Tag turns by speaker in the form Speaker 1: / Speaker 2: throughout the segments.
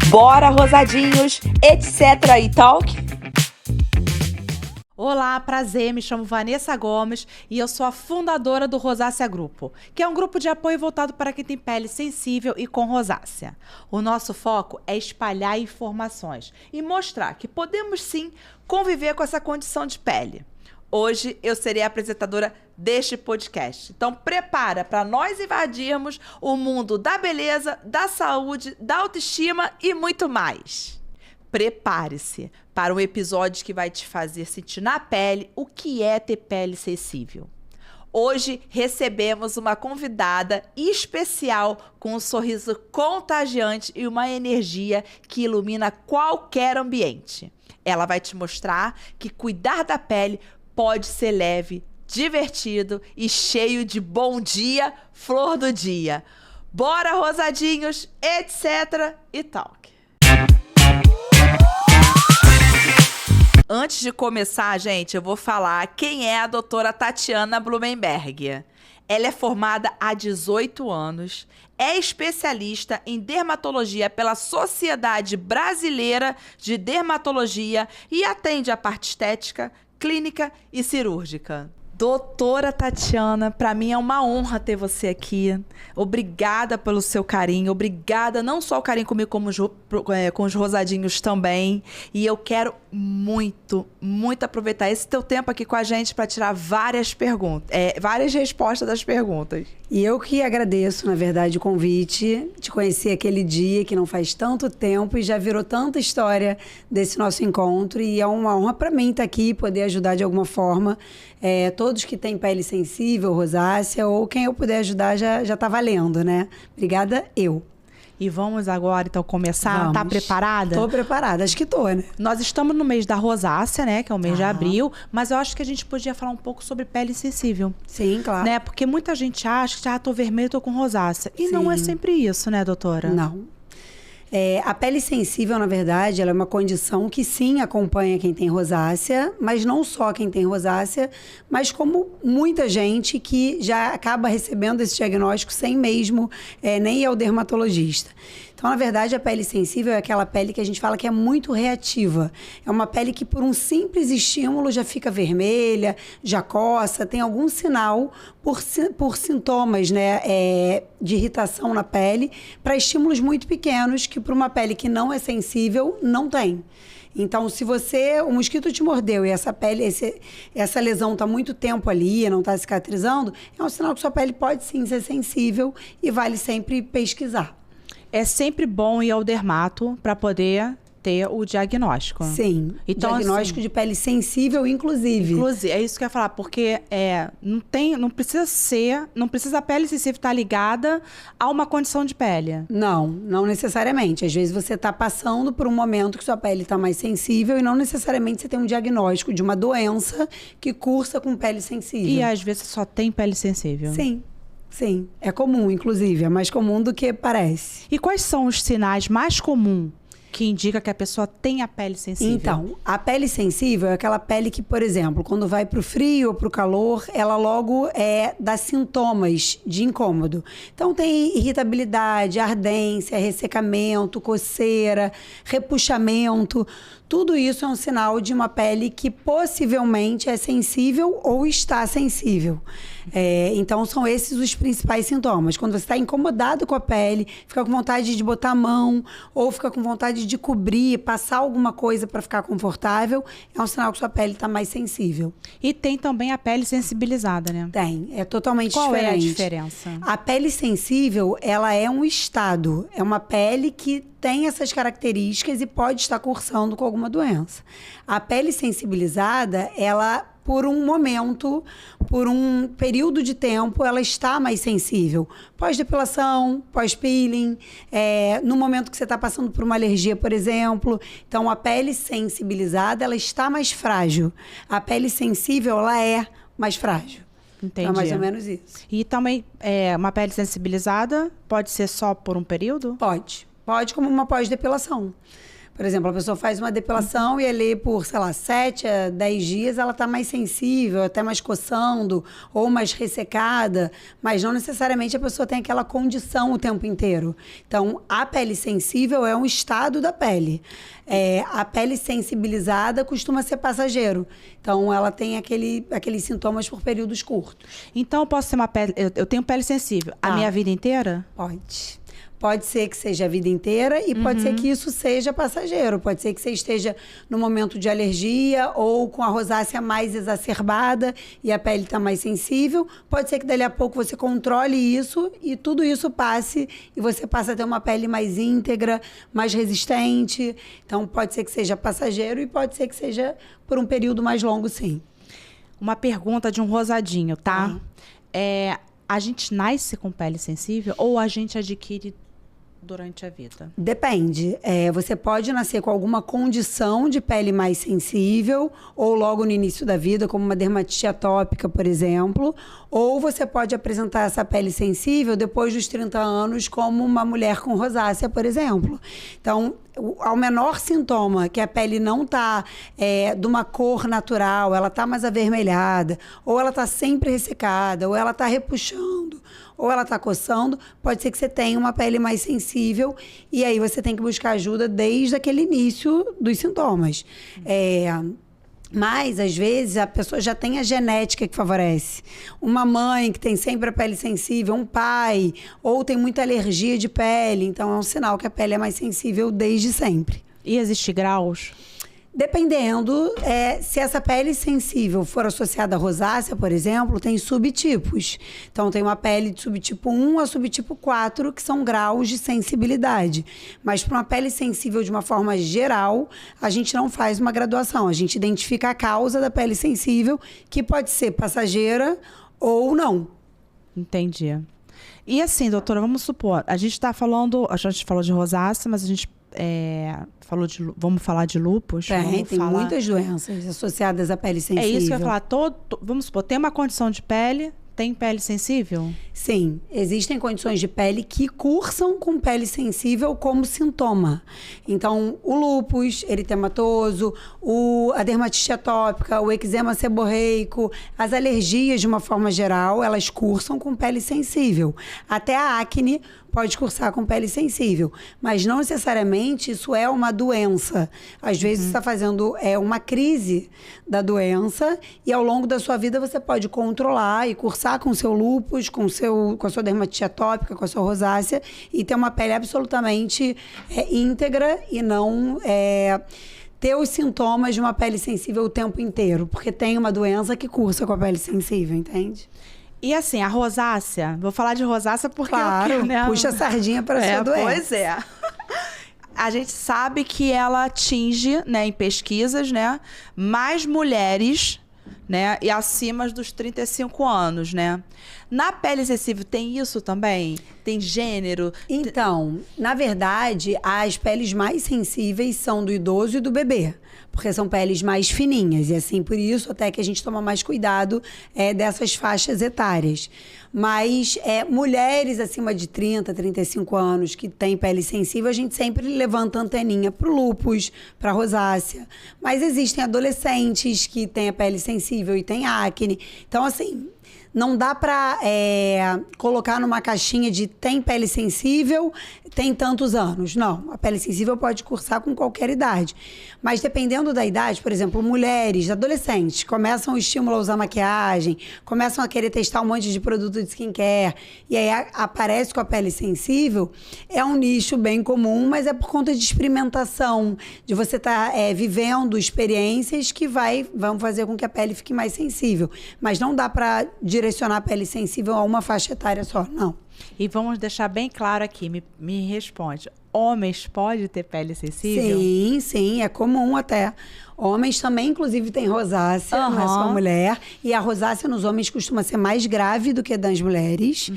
Speaker 1: Bora, rosadinhos, etc. e talk?
Speaker 2: Olá, prazer, me chamo Vanessa Gomes e eu sou a fundadora do Rosácea Grupo, que é um grupo de apoio voltado para quem tem pele sensível e com rosácea. O nosso foco é espalhar informações e mostrar que podemos sim conviver com essa condição de pele. Hoje eu serei a apresentadora deste podcast. Então prepara para nós invadirmos o mundo da beleza, da saúde, da autoestima e muito mais. Prepare-se para um episódio que vai te fazer sentir na pele o que é ter pele sensível. Hoje recebemos uma convidada especial com um sorriso contagiante e uma energia que ilumina qualquer ambiente. Ela vai te mostrar que cuidar da pele pode ser leve, divertido e cheio de bom dia, flor do dia. Bora, rosadinhos, etc. e talk. Antes de começar, gente, eu vou falar quem é a doutora Tatiana Blumenberg. Ela é formada há 18 anos, é especialista em dermatologia pela Sociedade Brasileira de Dermatologia e atende a parte estética, clínica e cirúrgica. Doutora Tatiana, para mim é uma honra ter você aqui. Obrigada pelo seu carinho. Obrigada não só o carinho comigo, como com os rosadinhos também. E eu quero muito aproveitar esse teu tempo aqui com a gente para tirar várias perguntas, várias respostas das perguntas.
Speaker 3: E eu que agradeço, na verdade, o convite. Te conheci aquele dia que não faz tanto tempo e já virou tanta história desse nosso encontro. E é uma honra para mim estar aqui e poder ajudar de alguma forma todos que têm pele sensível, rosácea, ou quem eu puder ajudar já está valendo, né? Obrigada, eu.
Speaker 2: E vamos agora, então, começar?
Speaker 3: Vamos.
Speaker 2: Tá preparada?
Speaker 3: Tô preparada, acho que tô, né?
Speaker 2: Nós estamos no mês da rosácea, né? Que é o mês de abril. Mas eu acho que a gente podia falar um pouco sobre pele sensível.
Speaker 3: Sim, claro.
Speaker 2: Né? Porque muita gente acha que tô vermelho, tô com rosácea. E
Speaker 3: Sim.
Speaker 2: não é sempre isso, né, doutora?
Speaker 3: Não. A pele sensível, na verdade, ela é uma condição que sim acompanha quem tem rosácea, mas não só quem tem rosácea, mas como muita gente que já acaba recebendo esse diagnóstico sem mesmo nem ir ao dermatologista. Então, na verdade, a pele sensível é aquela pele que a gente fala que é muito reativa. É uma pele que, por um simples estímulo, já fica vermelha, já coça, tem algum sinal por sintomas, né, de irritação na pele, para estímulos muito pequenos que, para uma pele que não é sensível, não tem. Então, se um mosquito te mordeu e essa pele, essa lesão está muito tempo ali, não está cicatrizando, é um sinal que sua pele pode sim ser sensível e vale sempre pesquisar.
Speaker 2: É sempre bom ir ao dermato para poder ter o diagnóstico.
Speaker 3: Sim,
Speaker 2: então,
Speaker 3: diagnóstico de pele sensível, inclusive.
Speaker 2: É isso que eu ia falar, porque não precisa a pele sensível estar ligada a uma condição de pele.
Speaker 3: Não necessariamente. Às vezes você está passando por um momento que sua pele está mais sensível e não necessariamente você tem um diagnóstico de uma doença que cursa com pele sensível.
Speaker 2: E às vezes só tem pele sensível.
Speaker 3: Sim, é comum, inclusive, é mais comum do que parece.
Speaker 2: E quais são os sinais mais comuns que indica que a pessoa tem a pele sensível?
Speaker 3: Então, a pele sensível é aquela pele que, por exemplo, quando vai para o frio ou para o calor, ela logo dá sintomas de incômodo. Então, tem irritabilidade, ardência, ressecamento, coceira, repuxamento. Tudo isso é um sinal de uma pele que possivelmente é sensível ou está sensível. Então, são esses os principais sintomas. Quando você está incomodado com a pele, fica com vontade de botar a mão, ou fica com vontade de cobrir, passar alguma coisa para ficar confortável, é um sinal que sua pele está mais sensível.
Speaker 2: E tem também a pele sensibilizada, né?
Speaker 3: Tem, é totalmente
Speaker 2: diferente.
Speaker 3: Qual é a
Speaker 2: diferença?
Speaker 3: A pele sensível, ela é um estado. É uma pele que tem essas características e pode estar cursando com alguma doença. A pele sensibilizada, ela, por um momento, por um período de tempo, ela está mais sensível. Pós-depilação, pós-peeling, no momento que você está passando por uma alergia, por exemplo. Então, a pele sensibilizada, ela está mais frágil. A pele sensível, ela é mais frágil.
Speaker 2: Entendi.
Speaker 3: Então, é mais ou menos isso.
Speaker 2: E também, uma pele sensibilizada pode ser só por um período?
Speaker 3: Pode como uma pós-depilação. Por exemplo, a pessoa faz uma depilação e ali por, sei lá, 7 a 10 dias ela está mais sensível, até mais coçando ou mais ressecada, mas não necessariamente a pessoa tem aquela condição o tempo inteiro. Então, a pele sensível é um estado da pele. A pele sensibilizada costuma ser passageiro. Então, ela tem aqueles sintomas por períodos curtos.
Speaker 2: Então, eu posso ter uma pele... Eu tenho pele sensível a minha vida inteira?
Speaker 3: Pode. Pode ser que seja a vida inteira e pode ser que isso seja passageiro. Pode ser que você esteja no momento de alergia ou com a rosácea mais exacerbada e a pele está mais sensível. Pode ser que dali a pouco você controle isso e tudo isso passe e você passe a ter uma pele mais íntegra, mais resistente. Então, pode ser que seja passageiro e pode ser que seja por um período mais longo, sim.
Speaker 2: Uma pergunta de um rosadinho, tá? A gente nasce com pele sensível ou a gente adquire durante a vida?
Speaker 3: Depende. Você pode nascer com alguma condição de pele mais sensível ou logo no início da vida, como uma dermatite atópica, por exemplo, ou você pode apresentar essa pele sensível depois dos 30 anos, como uma mulher com rosácea, por exemplo. Então, ao menor sintoma que a pele não está de uma cor natural, ela está mais avermelhada, ou ela está sempre ressecada, ou ela está repuxando, ou ela está coçando, pode ser que você tenha uma pele mais sensível e aí você tem que buscar ajuda desde aquele início dos sintomas. Mas, às vezes, a pessoa já tem a genética que favorece. Uma mãe que tem sempre a pele sensível, um pai, ou tem muita alergia de pele. Então, é um sinal que a pele é mais sensível desde sempre.
Speaker 2: E existem graus?
Speaker 3: Dependendo, se essa pele sensível for associada à rosácea, por exemplo, tem subtipos. Então, tem uma pele de subtipo 1 a subtipo 4, que são graus de sensibilidade. Mas para uma pele sensível de uma forma geral, a gente não faz uma graduação. A gente identifica a causa da pele sensível, que pode ser passageira ou não.
Speaker 2: Entendi. E assim, doutora, vamos supor, a gente falou de rosácea, mas a gente vamos falar de lúpus?
Speaker 3: Tem muitas doenças associadas à pele sensível.
Speaker 2: É isso que eu ia falar. Vamos supor, tem uma condição de pele, tem pele sensível?
Speaker 3: Sim, existem condições de pele que cursam com pele sensível como sintoma. Então, o lúpus eritematoso, a dermatite atópica, o eczema seborreico, as alergias de uma forma geral, elas cursam com pele sensível. Até a acne pode cursar com pele sensível, mas não necessariamente isso é uma doença. Às vezes você está fazendo uma crise da doença e ao longo da sua vida você pode controlar e cursar com o seu lúpus, com a sua dermatite atópica, com a sua rosácea e ter uma pele absolutamente íntegra e não ter os sintomas de uma pele sensível o tempo inteiro, porque tem uma doença que cursa com a pele sensível, entende?
Speaker 2: E assim, a rosácea, vou falar de rosácea porque
Speaker 3: claro, puxa a sardinha para sua doença.
Speaker 2: Pois é. A gente sabe que ela atinge, né, em pesquisas, né, mais mulheres, né, e acima dos 35 anos, né? Na pele sensível tem isso também? Tem gênero?
Speaker 3: Então, na verdade, as peles mais sensíveis são do idoso e do bebê, porque são peles mais fininhas. E assim, por isso até que a gente toma mais cuidado dessas faixas etárias. Mas mulheres acima de 30, 35 anos que têm pele sensível, a gente sempre levanta a anteninha para o lúpus, para a rosácea. Mas existem adolescentes que têm a pele sensível e têm acne. Então, assim, não dá para colocar numa caixinha de tem pele sensível, tem tantos anos. Não, a pele sensível pode cursar com qualquer idade. Mas dependendo da idade, por exemplo, mulheres, adolescentes, começam o estímulo a usar maquiagem, começam a querer testar um monte de produto de skincare, e aí aparece com a pele sensível, é um nicho bem comum, mas é por conta de experimentação, de você estar vivendo experiências que vão fazer com que a pele fique mais sensível. Mas não dá para direcionar a pele sensível a uma faixa etária só, não.
Speaker 2: E vamos deixar bem claro aqui, me responde. Homens podem ter pele sensível?
Speaker 3: Sim, é comum até. Homens também, inclusive, têm rosácea, não é só mulher. E a rosácea nos homens costuma ser mais grave do que das mulheres.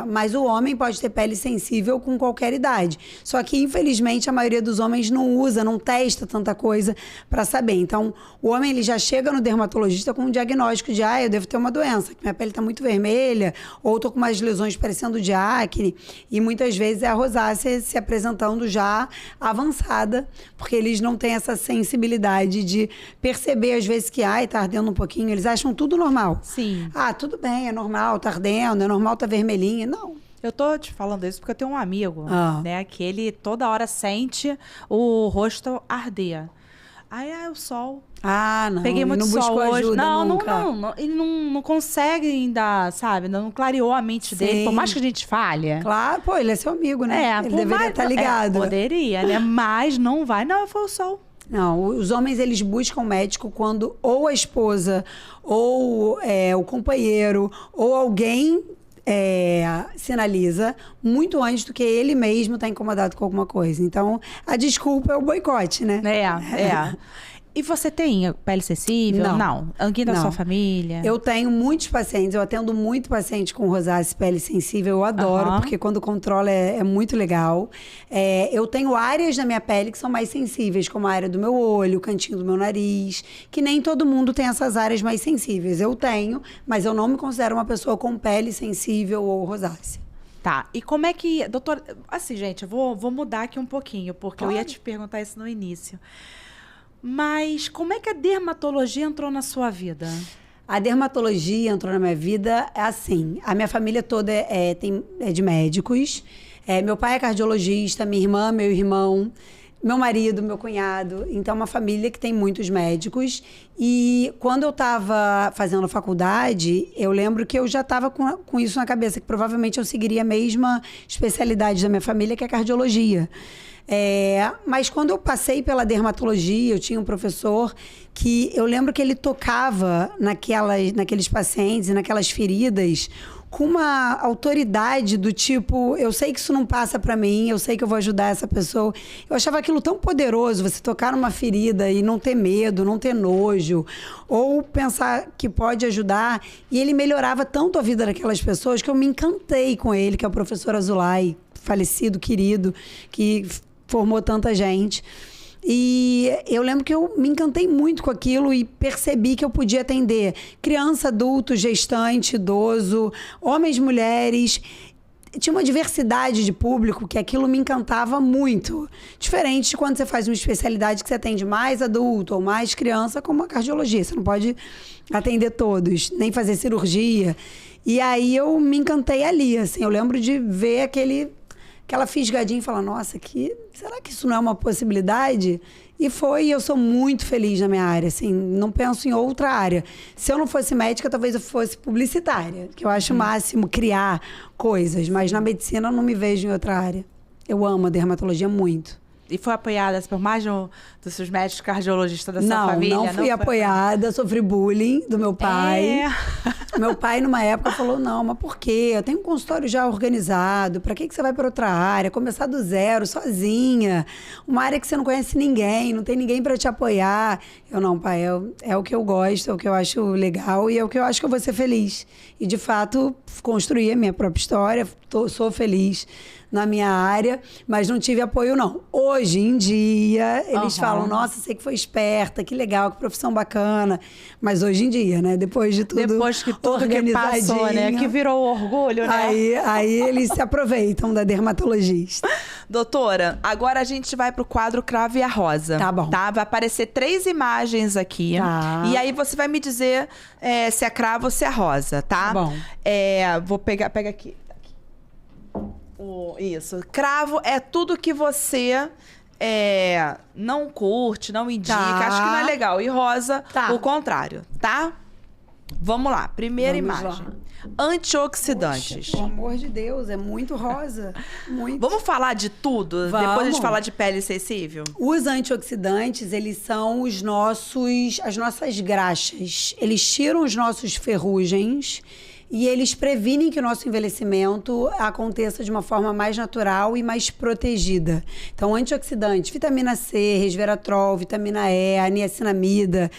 Speaker 3: Mas o homem pode ter pele sensível com qualquer idade. Só que, infelizmente, a maioria dos homens não usa, não testa tanta coisa para saber. Então, o homem ele já chega no dermatologista com um diagnóstico de eu devo ter uma doença, que minha pele está muito vermelha, ou estou com umas lesões parecendo de acne. E muitas vezes é a rosácea se apresentando já avançada, porque eles não têm essa sensibilidade de perceber, às vezes, que tá ardendo um pouquinho. Eles acham tudo normal.
Speaker 2: Sim.
Speaker 3: Tudo bem, é normal, tá ardendo, é normal, tá vermelhinha. Não.
Speaker 2: Eu tô te falando isso porque eu tenho um amigo, né? Que ele toda hora sente o rosto arder. Aí o sol.
Speaker 3: Não.
Speaker 2: Peguei muito
Speaker 3: não
Speaker 2: sol
Speaker 3: buscou
Speaker 2: hoje.
Speaker 3: ajuda nunca.
Speaker 2: Não. Ele não consegue ainda, sabe? Não clareou a mente dele. Por mais que a gente falhe.
Speaker 3: Claro, pô, ele é seu amigo, né? Ele deveria estar ligado.
Speaker 2: Poderia, né? Mas não vai. Não, foi o sol.
Speaker 3: Não, os homens, eles buscam médico quando ou a esposa, ou o companheiro, ou alguém sinaliza muito antes do que ele mesmo tá incomodado com alguma coisa. Então, a desculpa é o boicote, né?
Speaker 2: E você tem pele sensível?
Speaker 3: Não.
Speaker 2: Alguém da sua família?
Speaker 3: Eu tenho muitos pacientes, eu atendo muito paciente com rosácea e pele sensível, eu adoro, porque quando controla é muito legal. Eu tenho áreas da minha pele que são mais sensíveis, como a área do meu olho, o cantinho do meu nariz, que nem todo mundo tem essas áreas mais sensíveis. Eu tenho, mas eu não me considero uma pessoa com pele sensível ou rosácea.
Speaker 2: Tá, e como é que... Doutor, assim, gente, eu vou mudar aqui um pouquinho, porque eu ia te perguntar isso no início. Mas como é que a dermatologia entrou na sua vida?
Speaker 3: A dermatologia entrou na minha vida assim. A minha família toda é de médicos. Meu pai é cardiologista, minha irmã, meu irmão, meu marido, meu cunhado. Então, é uma família que tem muitos médicos. E quando eu estava fazendo faculdade, eu lembro que eu já estava com isso na cabeça, que provavelmente eu seguiria a mesma especialidade da minha família, que é cardiologia. Mas quando eu passei pela dermatologia, eu tinha um professor que eu lembro que ele tocava naqueles pacientes e naquelas feridas com uma autoridade do tipo, eu sei que isso não passa pra mim, eu sei que eu vou ajudar essa pessoa. Eu achava aquilo tão poderoso, você tocar numa ferida e não ter medo, não ter nojo, ou pensar que pode ajudar. E ele melhorava tanto a vida daquelas pessoas que eu me encantei com ele, que é o professor Azulay, falecido, querido, que formou tanta gente. E eu lembro que eu me encantei muito com aquilo e percebi que eu podia atender criança, adulto, gestante, idoso, homens, mulheres. Tinha uma diversidade de público que aquilo me encantava muito. Diferente de quando você faz uma especialidade que você atende mais adulto ou mais criança, como a cardiologia. Você não pode atender todos, nem fazer cirurgia. E aí eu me encantei ali, assim. Eu lembro de ver aquela fisgadinha e falar, nossa, será que isso não é uma possibilidade? E eu sou muito feliz na minha área, assim, não penso em outra área. Se eu não fosse médica, talvez eu fosse publicitária, que eu acho o máximo criar coisas, mas na medicina eu não me vejo em outra área. Eu amo a dermatologia muito.
Speaker 2: E foi apoiada por mais dos seus médicos cardiologistas da sua família?
Speaker 3: Não fui apoiada, sofri bullying do meu pai. Meu pai, numa época, falou, não, mas por quê? Eu tenho um consultório já organizado, pra que você vai para outra área? Começar do zero, sozinha, uma área que você não conhece ninguém, não tem ninguém para te apoiar. Eu, não, pai, é o que eu gosto, é o que eu acho legal e é o que eu acho que eu vou ser feliz. E, de fato, construí a minha própria história, sou feliz na minha área, mas não tive apoio, não. Hoje em dia, eles falam, nossa, você que foi esperta, que legal, que profissão bacana. Mas hoje em dia, né? Depois de tudo
Speaker 2: Depois que tudo que passou, né? Que virou orgulho, né?
Speaker 3: Aí eles se aproveitam da dermatologista.
Speaker 1: Doutora, agora a gente vai pro quadro Cravo e a Rosa.
Speaker 3: Tá bom.
Speaker 1: Tá? Vai aparecer 3 imagens aqui.
Speaker 3: Tá.
Speaker 1: E aí você vai me dizer se é cravo ou se é rosa, tá?
Speaker 3: Tá bom.
Speaker 1: Vou pegar aqui. Isso. Cravo é tudo que você não curte, não indica, acho que não é legal. E rosa, o contrário, tá? Vamos lá. Primeira imagem. Antioxidantes.
Speaker 3: Poxa, pelo amor de Deus, é muito rosa. Muito.
Speaker 1: Vamos falar de tudo?
Speaker 3: Vamos.
Speaker 1: Depois a gente falar de pele sensível?
Speaker 3: Os antioxidantes, eles são as nossas graxas. Eles tiram os nossos ferrugens. e eles previnem que o nosso envelhecimento aconteça de uma forma mais natural e mais protegida. Então, antioxidantes, vitamina C, resveratrol, vitamina E, a niacinamida,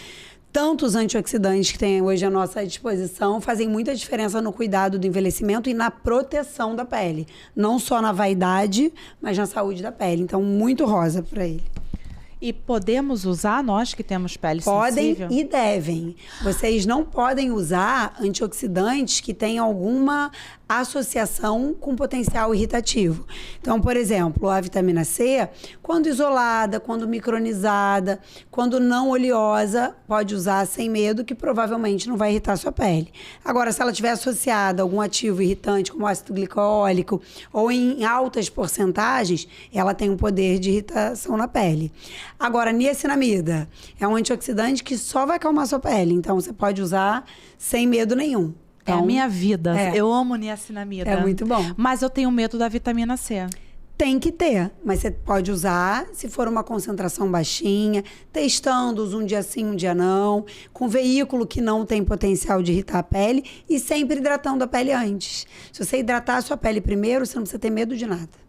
Speaker 3: tantos antioxidantes que tem hoje à nossa disposição fazem muita diferença no cuidado do envelhecimento e na proteção da pele. Não só na vaidade, mas na saúde da pele. Então, muito rosa para ele.
Speaker 2: E podemos usar, nós que temos pele sensível?
Speaker 3: Podem e devem. Vocês não podem usar antioxidantes que tenham alguma associação com potencial irritativo. Então, por exemplo, a vitamina C, quando isolada, quando micronizada, quando não oleosa, pode usar sem medo, que provavelmente não vai irritar a sua pele. Agora, se ela estiver associada a algum ativo irritante, como ácido glicólico, ou em altas porcentagens, ela tem um poder de irritação na pele. Agora, niacinamida é um antioxidante que só vai acalmar a sua pele. Então, você pode usar sem medo nenhum. Então,
Speaker 2: é a minha vida. Eu amo niacinamida.
Speaker 3: É muito bom.
Speaker 2: Mas eu tenho medo da vitamina C.
Speaker 3: Tem que ter, mas você pode usar se for uma concentração baixinha, testando-os um dia sim, um dia não, com veículo que não tem potencial de irritar a pele e sempre hidratando a pele antes. Se você hidratar a sua pele primeiro, você não precisa ter medo de nada.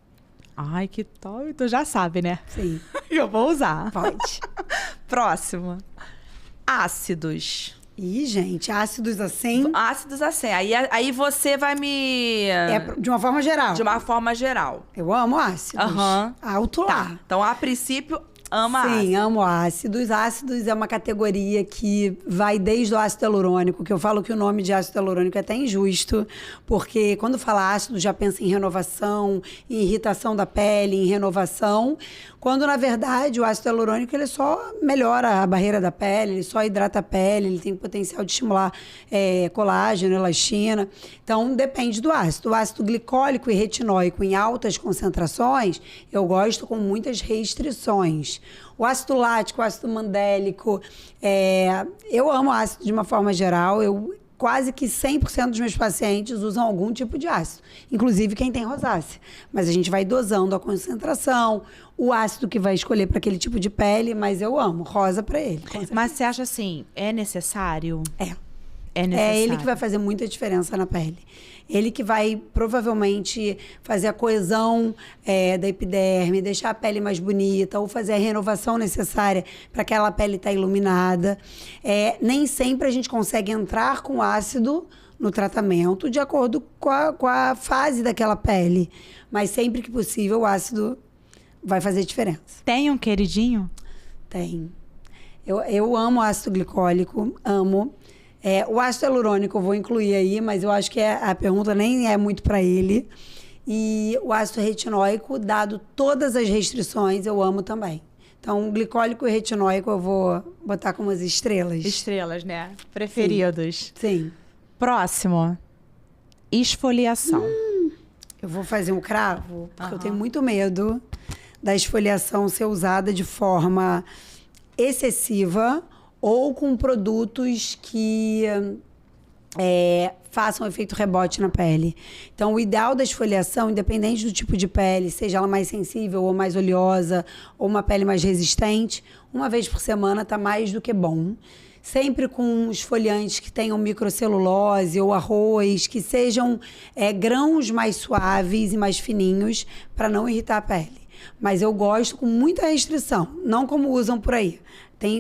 Speaker 2: Ai, que top. Tu já sabe, né?
Speaker 3: Sim.
Speaker 2: Eu vou usar.
Speaker 3: Pode.
Speaker 2: Próximo. Ácidos.
Speaker 3: Ih, gente, ácidos assim...
Speaker 1: Ácidos assim. Aí você vai me...
Speaker 3: de uma forma geral.
Speaker 1: De uma forma geral.
Speaker 3: Eu amo ácidos. Alto lá.
Speaker 1: Tá. Então, a princípio, ama ácidos.
Speaker 3: Sim, amo ácidos. Ácidos é uma categoria que vai desde o ácido hialurônico, que eu falo que o nome de ácido hialurônico é até injusto, porque quando fala ácido já pensa em renovação, em irritação da pele, em renovação, quando na verdade o ácido hialurônico ele só melhora a barreira da pele, ele só hidrata a pele, ele tem potencial de estimular colágeno, elastina. Então depende do ácido. O ácido glicólico e retinóico em altas concentrações, eu gosto com muitas restrições. O ácido lático, o ácido mandélico, eu amo ácido de uma forma geral, quase que 100% dos meus pacientes usam algum tipo de ácido, inclusive quem tem rosácea. Mas a gente vai dosando a concentração, o ácido que vai escolher para aquele tipo de pele, mas eu amo rosa para ele.
Speaker 2: Mas você acha assim, é necessário?
Speaker 3: É necessário. É ele que vai fazer muita diferença na pele. Ele que vai, provavelmente, fazer a coesão da epiderme, deixar a pele mais bonita, ou fazer a renovação necessária para aquela pele estar iluminada. Nem sempre a gente consegue entrar com ácido no tratamento de acordo com a fase daquela pele. Mas sempre que possível, o ácido vai fazer diferença.
Speaker 2: Tem um queridinho?
Speaker 3: Tem. Eu amo ácido glicólico, amo. O ácido hialurônico eu vou incluir aí, mas eu acho que a pergunta nem é muito para ele. E o ácido retinóico, dado todas as restrições, eu amo também. Então, glicólico e retinóico eu vou botar como as estrelas.
Speaker 2: Estrelas, né? Preferidos.
Speaker 3: Sim.
Speaker 2: Próximo. Esfoliação.
Speaker 3: Eu vou fazer um cravo, porque eu tenho muito medo da esfoliação ser usada de forma excessiva ou com produtos que façam efeito rebote na pele. Então, o ideal da esfoliação, independente do tipo de pele, seja ela mais sensível ou mais oleosa, ou uma pele mais resistente, uma vez por semana está mais do que bom. Sempre com esfoliantes que tenham microcelulose ou arroz, que sejam grãos mais suaves e mais fininhos, para não irritar a pele. Mas eu gosto com muita restrição, não como usam por aí.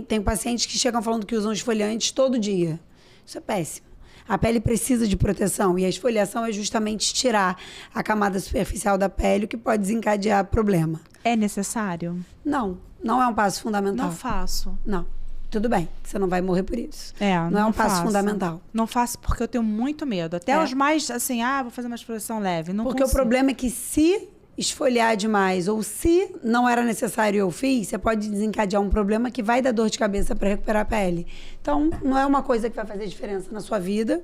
Speaker 3: Tem pacientes que chegam falando que usam esfoliantes todo dia. Isso é péssimo. A pele precisa de proteção e a esfoliação é justamente tirar a camada superficial da pele, o que pode desencadear problema.
Speaker 2: É necessário?
Speaker 3: Não é um passo fundamental.
Speaker 2: Não faço.
Speaker 3: Não. Tudo bem, você não vai morrer por isso.
Speaker 2: Não
Speaker 3: é um passo fundamental.
Speaker 2: Não faço porque eu tenho muito medo. Até os mais, assim, vou fazer uma esfoliação leve. Não
Speaker 3: porque
Speaker 2: consigo.
Speaker 3: O problema é que se esfoliar demais ou se não era necessário eu fiz, você pode desencadear um problema que vai dar dor de cabeça para recuperar a pele. Então, não é uma coisa que vai fazer diferença na sua vida.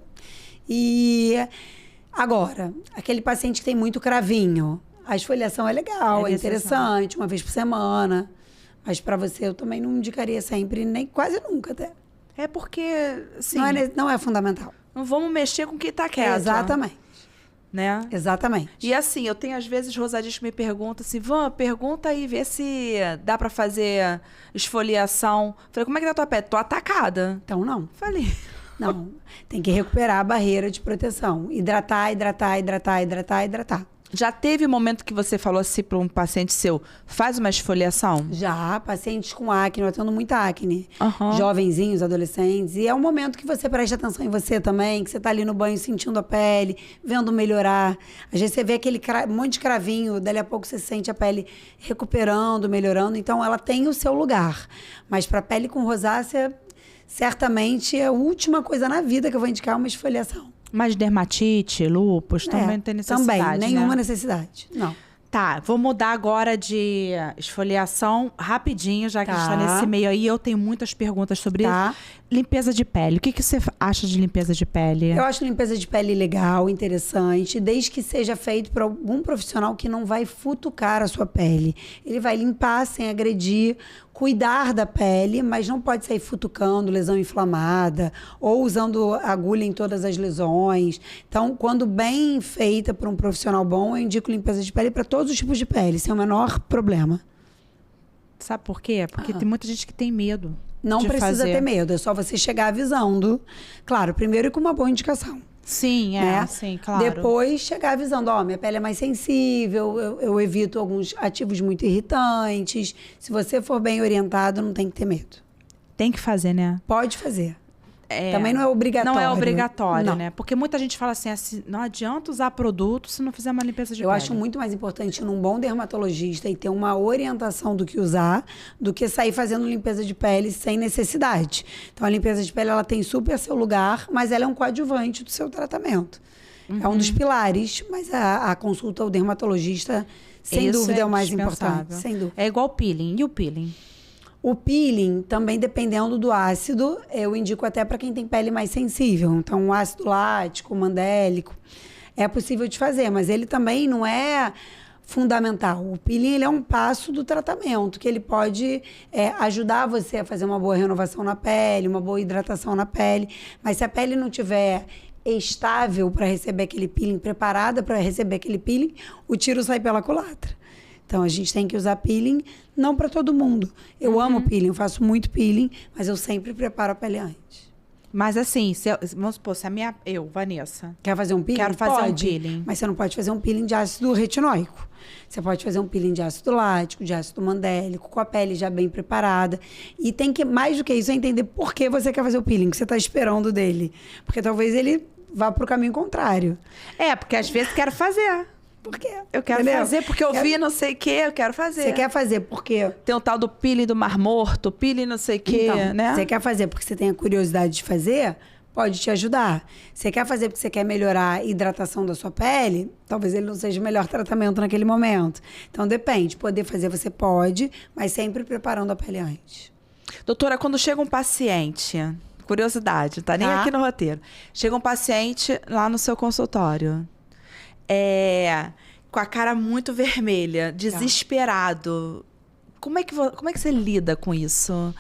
Speaker 3: E agora, aquele paciente que tem muito cravinho, a esfoliação é legal, é interessante, uma vez por semana. Mas para você, eu também não indicaria sempre, nem quase nunca até.
Speaker 2: É porque, assim...
Speaker 3: Não é fundamental.
Speaker 1: Não vamos mexer com quem tá quieto.
Speaker 3: Exatamente.
Speaker 1: Né?
Speaker 3: Exatamente.
Speaker 1: E assim, eu tenho às vezes rosadinhos que me perguntam assim, Van, pergunta aí, vê se dá pra fazer esfoliação. Falei, como é que tá a tua pele? Tô atacada.
Speaker 3: Então não.
Speaker 1: Falei.
Speaker 3: Não, tem que recuperar a barreira de proteção. Hidratar, hidratar, hidratar, hidratar, hidratar.
Speaker 1: Já teve momento que você falou assim para um paciente seu, faz uma esfoliação?
Speaker 3: Já, pacientes com acne, eu atendo muita acne. Jovenzinhos, adolescentes. E é um momento que você presta atenção em você também, que você tá ali no banho sentindo a pele, vendo melhorar. Às vezes você vê aquele monte de cravinho, dali a pouco você sente a pele recuperando, melhorando. Então ela tem o seu lugar. Mas para pele com rosácea, certamente é a última coisa na vida que eu vou indicar uma esfoliação.
Speaker 2: Mas dermatite, lúpus, também não tem necessidade,
Speaker 3: também, nenhuma
Speaker 2: né?
Speaker 3: necessidade, não.
Speaker 2: Tá, vou mudar agora de esfoliação rapidinho, já que a gente tá nesse meio aí. Eu tenho muitas perguntas sobre isso. Limpeza de pele. O que você acha de limpeza de pele?
Speaker 3: Eu acho limpeza de pele legal, interessante, desde que seja feito por algum profissional que não vai futucar a sua pele. Ele vai limpar sem agredir, cuidar da pele, mas não pode sair futucando, lesão inflamada, ou usando agulha em todas as lesões. Então, quando bem feita por um profissional bom, eu indico limpeza de pele para todos os tipos de pele, sem o menor problema.
Speaker 2: Sabe por quê? Porque tem muita gente que tem medo.
Speaker 3: Não precisa ter medo, é só você chegar avisando. Claro, primeiro com uma boa indicação.
Speaker 2: Sim,
Speaker 3: né?
Speaker 2: Sim, claro.
Speaker 3: Depois chegar avisando, ó, minha pele é mais sensível, eu evito alguns ativos muito irritantes. Se você for bem orientado, não tem que ter medo.
Speaker 2: Tem que fazer, né?
Speaker 3: Pode fazer. Também não é obrigatório.
Speaker 2: Não é obrigatório,
Speaker 3: não.
Speaker 2: né? Porque muita gente fala assim, não adianta usar produto se não fizer uma limpeza de pele.
Speaker 3: Eu acho muito mais importante ir num bom dermatologista e ter uma orientação do que usar, do que sair fazendo limpeza de pele sem necessidade. Então, a limpeza de pele, ela tem super seu lugar, mas ela é um coadjuvante do seu tratamento. É um dos pilares, mas a consulta ao dermatologista, sem dúvida, é o mais importante. Sem dúvida.
Speaker 2: É igual o peeling. E o peeling?
Speaker 3: O peeling, também dependendo do ácido, eu indico até para quem tem pele mais sensível. Então, o ácido lático, mandélico, é possível de fazer, mas ele também não é fundamental. O peeling, ele é um passo do tratamento, que ele pode ajudar você a fazer uma boa renovação na pele, uma boa hidratação na pele. Mas se a pele não tiver estável para receber aquele peeling, preparada para receber aquele peeling, o tiro sai pela culatra. Então, a gente tem que usar peeling, não para todo mundo. Eu amo peeling, eu faço muito peeling, mas eu sempre preparo a pele antes.
Speaker 2: Mas assim, vamos supor, se eu, Vanessa...
Speaker 3: Quer fazer um peeling?
Speaker 2: Quero fazer um peeling.
Speaker 3: Mas você não pode fazer um peeling de ácido retinóico. Você pode fazer um peeling de ácido lático, de ácido mandélico, com a pele já bem preparada. E tem que, mais do que isso, é entender por que você quer fazer o peeling, o que você está esperando dele. Porque talvez ele vá para o caminho contrário.
Speaker 2: Porque às vezes quero fazer.
Speaker 3: Por quê?
Speaker 1: Eu quero fazer porque eu vi não sei o que, eu quero fazer.
Speaker 3: Você quer fazer porque...
Speaker 1: Tem o tal do peeling do Mar Morto, peeling não sei o que,
Speaker 3: então,
Speaker 1: né?
Speaker 3: Você quer fazer porque você tem a curiosidade de fazer, pode te ajudar. Você quer fazer porque você quer melhorar a hidratação da sua pele, talvez ele não seja o melhor tratamento naquele momento. Então, depende. Poder fazer você pode, mas sempre preparando a pele antes.
Speaker 1: Doutora, quando chega um paciente... Curiosidade, tá nem aqui no roteiro. Chega um paciente lá no seu consultório... com a cara muito vermelha, desesperado. Como é que você lida com isso?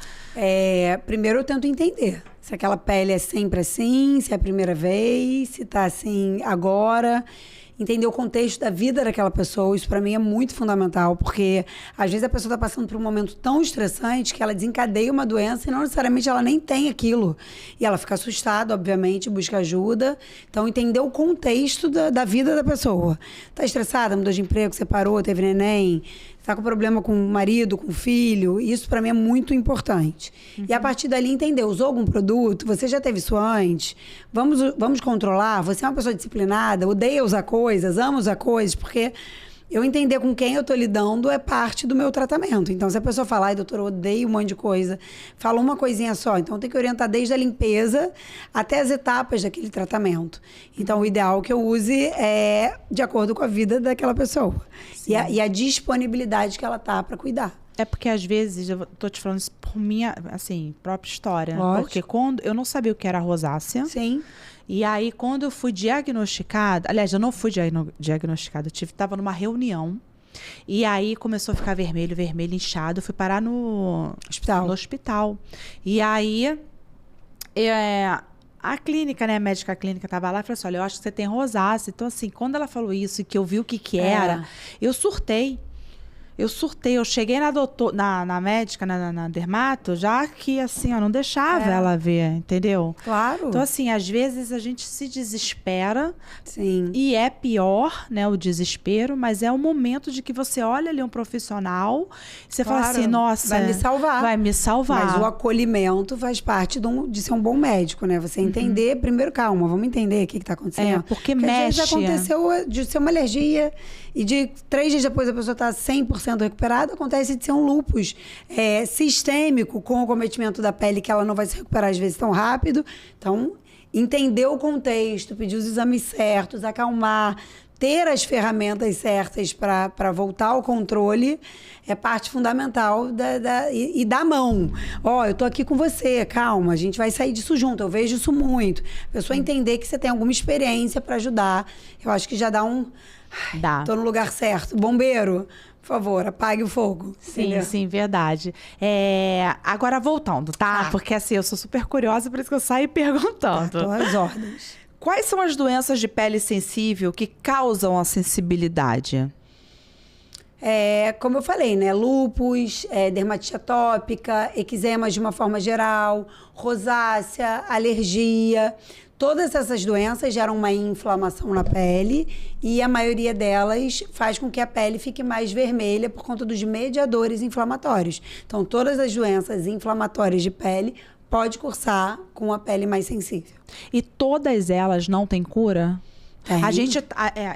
Speaker 3: Primeiro eu tento entender se aquela pele é sempre assim, se é a primeira vez, se tá assim agora. Entender o contexto da vida daquela pessoa, isso para mim é muito fundamental, porque às vezes a pessoa está passando por um momento tão estressante que ela desencadeia uma doença e não necessariamente ela nem tem aquilo. E ela fica assustada, obviamente, busca ajuda. Então, entender o contexto da vida da pessoa. Está estressada, mudou de emprego, separou, teve neném, está com problema com o marido, com o filho. Isso para mim é muito importante. E a partir dali entender, usou algum produto? Você já teve isso antes? Vamos controlar? Você é uma pessoa disciplinada? Odeia usar coisas? Ama usar coisas? Porque eu entender com quem eu tô lidando é parte do meu tratamento. Então, se a pessoa falar, ai, doutora, eu odeio um monte de coisa, fala uma coisinha só. Então, tem que orientar desde a limpeza até as etapas daquele tratamento. Então, o ideal que eu use é de acordo com a vida daquela pessoa. E a disponibilidade que ela tá para cuidar.
Speaker 2: É porque, às vezes, eu tô te falando isso por minha, assim, própria história.
Speaker 3: Lógico.
Speaker 2: Porque quando eu não sabia o que era rosácea.
Speaker 3: Sim.
Speaker 2: E aí, quando eu fui diagnosticada... Aliás, eu não fui diagnosticada. Eu estava numa reunião. E aí, começou a ficar vermelho, inchado. Eu fui parar no hospital. E aí, a clínica, né? A médica clínica estava lá e falou assim, olha, eu acho que você tem rosácea. Então, assim, quando ela falou isso e que eu vi o que era, eu surtei. Eu surtei, eu cheguei na médica, na dermato, já que assim, eu não deixava ela ver, entendeu?
Speaker 3: Claro.
Speaker 2: Então, assim, às vezes a gente se desespera.
Speaker 3: Sim.
Speaker 2: E é pior, né, o desespero, mas é o momento de que você olha ali um profissional, você fala assim, nossa...
Speaker 3: Vai me salvar.
Speaker 2: Vai me salvar.
Speaker 3: Mas o acolhimento faz parte de ser um bom médico, né? Você entender, primeiro, calma, vamos entender o que está acontecendo.
Speaker 2: Porque
Speaker 3: mexe.
Speaker 2: Às
Speaker 3: vezes aconteceu de ser uma alergia e de 3 dias depois a pessoa está 100% recuperada, acontece de ser um lúpus sistêmico com o acometimento da pele, que ela não vai se recuperar às vezes tão rápido. Então, entender o contexto, pedir os exames certos, acalmar, ter as ferramentas certas para voltar ao controle é parte fundamental e dar mão. Eu tô aqui com você, calma, a gente vai sair disso junto, eu vejo isso muito. A pessoa entender que você tem alguma experiência para ajudar, eu acho que já dá um... Tô no lugar certo. Bombeiro, por favor, apague o fogo.
Speaker 2: Sim,
Speaker 3: entendeu?
Speaker 2: sim, verdade. Agora voltando, tá? Porque assim, eu sou super curiosa, por isso que eu saio perguntando.
Speaker 3: Tô às ordens.
Speaker 1: Quais são as doenças de pele sensível que causam a sensibilidade?
Speaker 3: Como eu falei, né? Lúpus, dermatite atópica, eczemas de uma forma geral, rosácea, alergia. Todas essas doenças geram uma inflamação na pele e a maioria delas faz com que a pele fique mais vermelha por conta dos mediadores inflamatórios. Então, todas as doenças inflamatórias de pele pode cursar com a pele mais sensível.
Speaker 2: E todas elas não têm cura?
Speaker 3: Tem.
Speaker 2: A gente...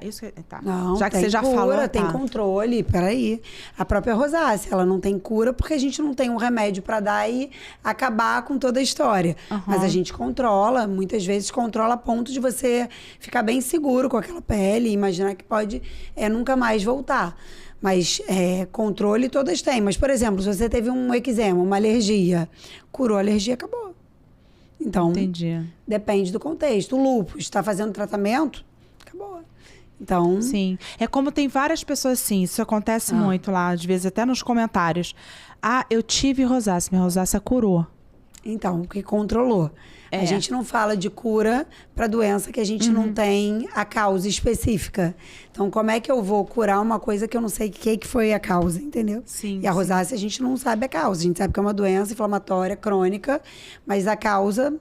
Speaker 2: isso tá.
Speaker 3: Não,
Speaker 2: já que
Speaker 3: tem
Speaker 2: você já
Speaker 3: cura,
Speaker 2: falou,
Speaker 3: tem controle. Peraí. A própria rosácea, ela não tem cura porque a gente não tem um remédio para dar e acabar com toda a história. Mas a gente controla, muitas vezes controla a ponto de você ficar bem seguro com aquela pele e imaginar que pode nunca mais voltar. Mas controle todas têm. Mas, por exemplo, se você teve um eczema, uma alergia, curou a alergia, acabou. Então,
Speaker 2: entendi.
Speaker 3: Depende do contexto. O lúpus, está fazendo tratamento, acabou. Então...
Speaker 2: Sim. É como tem várias pessoas assim, isso acontece muito lá, às vezes até nos comentários. Eu tive rosácea, minha rosácea curou.
Speaker 3: Então, porque controlou. A gente não fala de cura para doença que a gente não tem a causa específica. Então, como é que eu vou curar uma coisa que eu não sei o que foi a causa, entendeu?
Speaker 2: Sim.
Speaker 3: E a rosácea a gente não sabe a causa. A gente sabe que é uma doença inflamatória crônica, mas a causa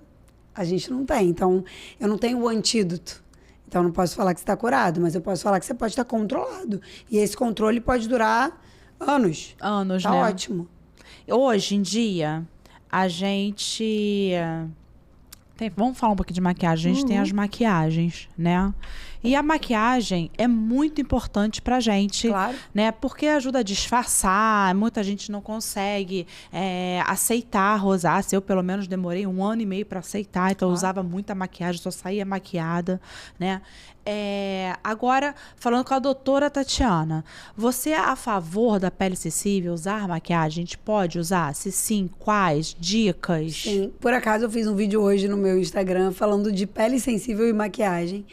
Speaker 3: a gente não tem. Então, eu não tenho o antídoto. Então, eu não posso falar que você está curado, mas eu posso falar que você pode estar controlado. E esse controle pode durar anos.
Speaker 2: Anos,
Speaker 3: tá
Speaker 2: né?
Speaker 3: Ótimo.
Speaker 2: Hoje em dia, a gente... vamos falar um pouquinho de maquiagem. A gente tem as maquiagens, né? E a maquiagem é muito importante pra gente.
Speaker 3: Claro.
Speaker 2: Né? Porque ajuda a disfarçar. Muita gente não consegue aceitar a rosácea. Eu, pelo menos, demorei 1 ano e meio pra aceitar. Então, eu usava muita maquiagem, só saía maquiada, né? Agora, falando com a doutora Tatiana, você é a favor da pele sensível usar maquiagem? A gente pode usar? Se sim, quais? Dicas?
Speaker 3: Sim. Por acaso, eu fiz um vídeo hoje no meu Instagram falando de pele sensível e maquiagem.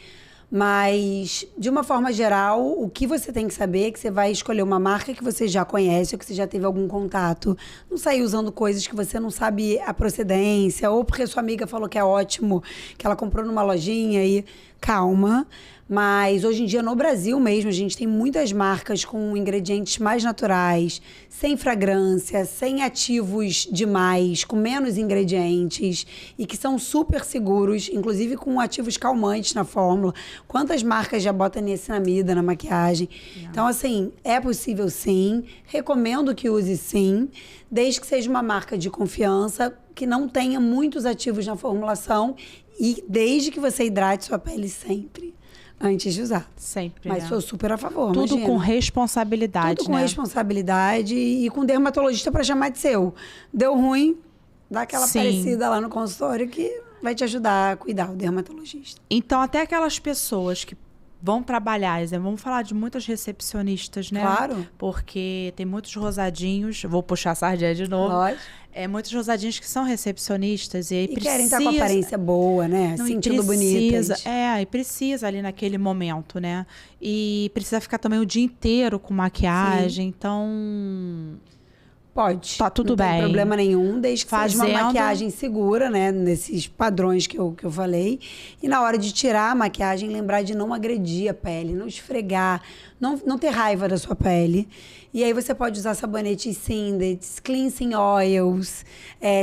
Speaker 3: Mas, de uma forma geral, o que você tem que saber é que você vai escolher uma marca que você já conhece ou que você já teve algum contato. Não sair usando coisas que você não sabe a procedência ou porque sua amiga falou que é ótimo, que ela comprou numa lojinha e... Calma. Mas hoje em dia, no Brasil mesmo, a gente tem muitas marcas com ingredientes mais naturais, sem fragrância, sem ativos demais, com menos ingredientes e que são super seguros, inclusive com ativos calmantes na fórmula. Quantas marcas já botam niacinamida na maquiagem? Então, assim, é possível sim, recomendo que use sim, desde que seja uma marca de confiança, que não tenha muitos ativos na formulação e desde que você hidrate sua pele sempre. Antes de usar.
Speaker 2: Sempre,
Speaker 3: Mas sou super a favor,
Speaker 2: tudo
Speaker 3: imagina.
Speaker 2: Com responsabilidade,
Speaker 3: Tudo com
Speaker 2: né?
Speaker 3: responsabilidade e com dermatologista para chamar de seu. Deu ruim, dá aquela parecida lá no consultório que vai te ajudar a cuidar, o dermatologista.
Speaker 2: Então, até aquelas pessoas que vão trabalhar, vamos falar de muitas recepcionistas, né?
Speaker 3: Claro.
Speaker 2: Porque tem muitos rosadinhos, vou puxar a sardinha de novo.
Speaker 3: Lógico.
Speaker 2: Muitos rosadinhos que são recepcionistas e
Speaker 3: querem estar com a aparência boa, né? Sentindo bonitas.
Speaker 2: E precisa ali naquele momento, né? E precisa ficar também o dia inteiro com maquiagem, então...
Speaker 3: Pode.
Speaker 2: Tá tudo bem.
Speaker 3: Não tem problema nenhum, desde que seja uma maquiagem segura, né? Nesses padrões que eu falei. E na hora de tirar a maquiagem, lembrar de não agredir a pele, não esfregar, não ter raiva da sua pele. E aí você pode usar sabonetes Sindets, cleansing oils.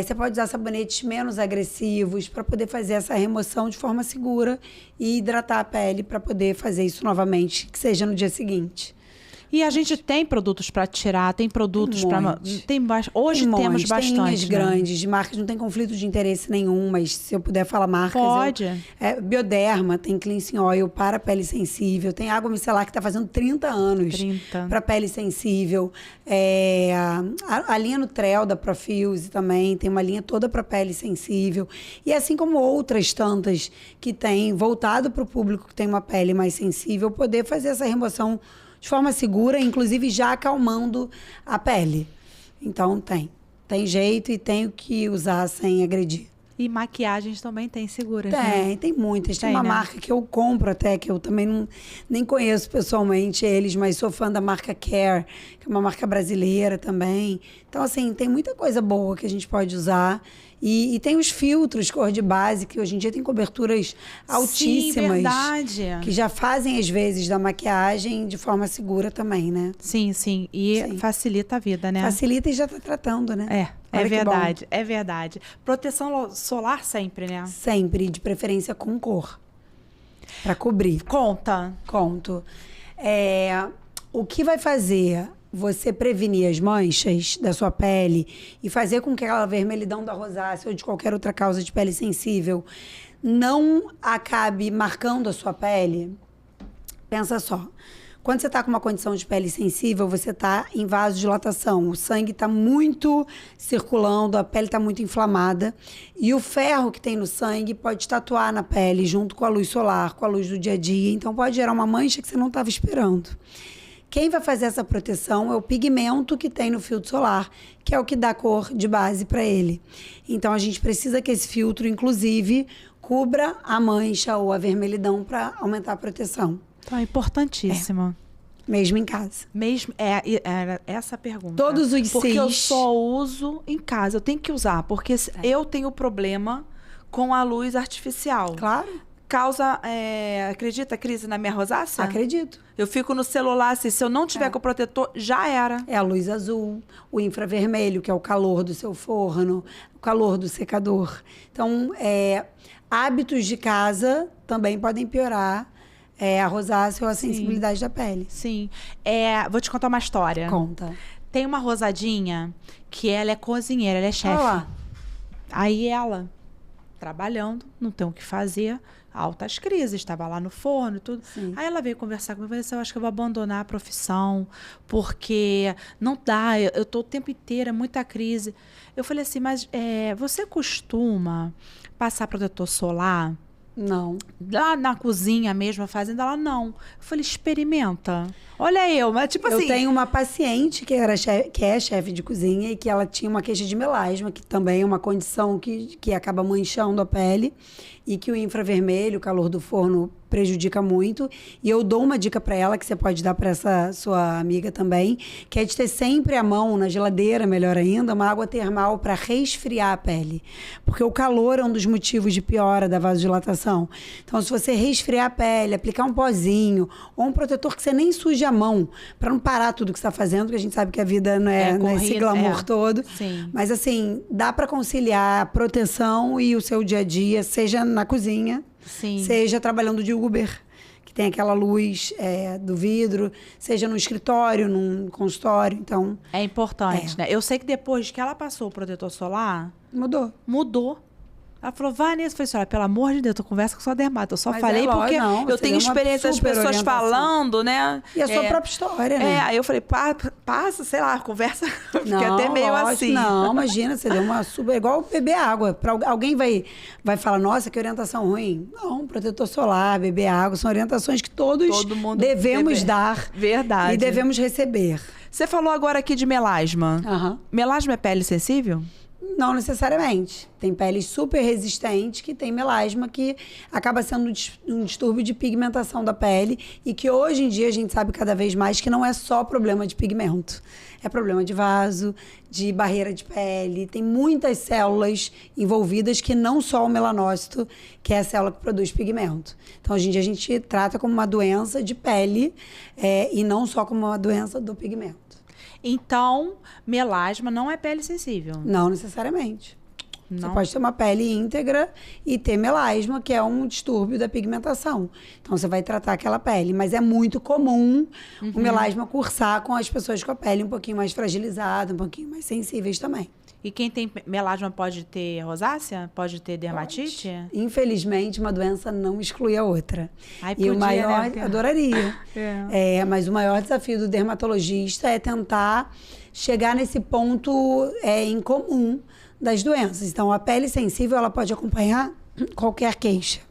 Speaker 3: Você pode usar sabonetes menos agressivos para poder fazer essa remoção de forma segura e hidratar a pele para poder fazer isso novamente, que seja no dia seguinte.
Speaker 2: E a gente tem produtos para tirar, tem produtos para... Hoje temos bastante.
Speaker 3: Tem linhas grandes, de marcas, não tem conflito de interesse nenhum, mas se eu puder falar marcas...
Speaker 2: Pode.
Speaker 3: Bioderma tem cleansing oil para pele sensível, tem água micelar que está fazendo 30 anos para pele sensível. A linha Nutrel da Profuse também tem uma linha toda para pele sensível. E assim como outras tantas que tem voltado para o público que tem uma pele mais sensível, poder fazer essa remoção de forma segura, inclusive já acalmando a pele. Então, tem jeito e tem o que usar sem agredir.
Speaker 2: E maquiagens também tem seguras, né?
Speaker 3: Tem muitas. Tem uma marca que eu compro até, que eu também nem conheço pessoalmente eles, mas sou fã da marca Care, que é uma marca brasileira também. Então, assim, tem muita coisa boa que a gente pode usar. E tem os filtros cor de base, que hoje em dia tem coberturas altíssimas.
Speaker 2: Sim, verdade.
Speaker 3: Que já fazem, às vezes, da maquiagem de forma segura também, né?
Speaker 2: Sim. E facilita a vida, né?
Speaker 3: Facilita e já tá tratando, né?
Speaker 2: É verdade, é verdade. Proteção solar sempre, né?
Speaker 3: Sempre, de preferência com cor. Pra cobrir. Conto. O que vai fazer você prevenir as manchas da sua pele e fazer com que aquela vermelhidão da rosácea ou de qualquer outra causa de pele sensível não acabe marcando a sua pele? Pensa só. Quando você está com uma condição de pele sensível, você está em vasodilatação. O sangue está muito circulando, a pele está muito inflamada. E o ferro que tem no sangue pode tatuar na pele junto com a luz solar, com a luz do dia a dia. Então pode gerar uma mancha que você não estava esperando. Quem vai fazer essa proteção é o pigmento que tem no filtro solar, que é o que dá cor de base para ele. Então, a gente precisa que esse filtro, inclusive, cubra a mancha ou a vermelhidão para aumentar a proteção.
Speaker 2: Então, é importantíssimo.
Speaker 3: Mesmo em casa.
Speaker 2: Era essa a pergunta.
Speaker 3: Todos os
Speaker 1: Porque eu só uso em casa. Eu tenho que usar, porque eu tenho problema com a luz artificial.
Speaker 3: Claro.
Speaker 1: Causa, acredita, crise na minha rosácea?
Speaker 3: Acredito.
Speaker 1: Eu fico no celular, assim, se eu não tiver com o protetor, já era.
Speaker 3: É a luz azul, o infravermelho, que é o calor do seu forno, o calor do secador. Então, hábitos de casa também podem piorar a rosácea ou a sensibilidade da pele.
Speaker 2: Sim. Vou te contar uma história.
Speaker 3: Conta.
Speaker 2: Tem uma rosadinha que ela é cozinheira, ela é chefe.
Speaker 3: Olá.
Speaker 2: Aí ela, trabalhando, não tem o que fazer, altas crises, estava lá no forno e tudo.
Speaker 3: Sim.
Speaker 2: Aí ela veio conversar comigo e falou assim, eu acho que eu vou abandonar a profissão, porque não dá, eu estou o tempo inteiro, é muita crise. Eu falei assim, mas você costuma passar protetor solar?
Speaker 3: Não.
Speaker 2: Lá na cozinha mesmo, fazendo, ela não. Eu falei, experimenta. Olha eu, mas tipo assim...
Speaker 3: Eu tenho uma paciente que é chefe de cozinha e que ela tinha uma queixa de melasma, que também é uma condição que acaba manchando a pele e que o infravermelho, o calor do forno, prejudica muito. E eu dou uma dica para ela, que você pode dar para essa sua amiga também, que é de ter sempre à mão, na geladeira, melhor ainda, uma água termal para resfriar a pele. Porque o calor é um dos motivos de piora da vasodilatação. Então, se você resfriar a pele, aplicar um pozinho ou um protetor que você nem suje a mão, para não parar tudo que você está fazendo, porque a gente sabe que a vida não é esse glamour todo.
Speaker 2: Sim.
Speaker 3: Mas, assim, dá para conciliar a proteção e o seu dia a dia, seja na cozinha,
Speaker 2: Sim.
Speaker 3: seja trabalhando de Uber, que tem aquela luz do vidro, seja no escritório, num consultório, então...
Speaker 2: É importante, né? Eu sei que depois que ela passou o protetor solar... Mudou. Ela falou, Vanessa, eu falei assim, olha, pelo amor de Deus, tu conversa com sua dermato. Eu só falei porque eu tenho experiência das pessoas falando, né?
Speaker 3: E a sua própria história, né?
Speaker 1: Aí eu falei, passa, sei lá, conversa. Fiquei até meio assim.
Speaker 3: Não, imagina, você deu uma super... Igual beber água. Alguém vai falar, nossa, que orientação ruim. Não, protetor solar, beber água, são orientações que todo mundo devemos dar.
Speaker 1: Verdade.
Speaker 3: E devemos receber.
Speaker 1: Você falou agora aqui de melasma.
Speaker 3: Uhum.
Speaker 1: Melasma é pele sensível?
Speaker 3: Não necessariamente. Tem peles super resistentes que tem melasma, que acaba sendo um distúrbio de pigmentação da pele e que hoje em dia a gente sabe cada vez mais que não é só problema de pigmento. É problema de vaso, de barreira de pele. Tem muitas células envolvidas que não só o melanócito, que é a célula que produz pigmento. Então, hoje em dia a gente trata como uma doença de pele e não só como uma doença do pigmento.
Speaker 2: Então, melasma não é pele sensível?
Speaker 3: Não necessariamente.
Speaker 2: Não.
Speaker 3: Você pode ter uma pele íntegra e ter melasma, que é um distúrbio da pigmentação. Então, você vai tratar aquela pele. Mas é muito comum o melasma cursar com as pessoas com a pele um pouquinho mais fragilizada, um pouquinho mais sensíveis também.
Speaker 2: E quem tem melasma pode ter rosácea? Pode ter dermatite?
Speaker 3: Pode. Infelizmente, uma doença não exclui a outra.
Speaker 2: Ai,
Speaker 3: e o maior,
Speaker 2: né?
Speaker 3: adoraria. Mas o maior desafio do dermatologista é tentar chegar nesse ponto em comum das doenças. Então, a pele sensível, ela pode acompanhar qualquer queixa.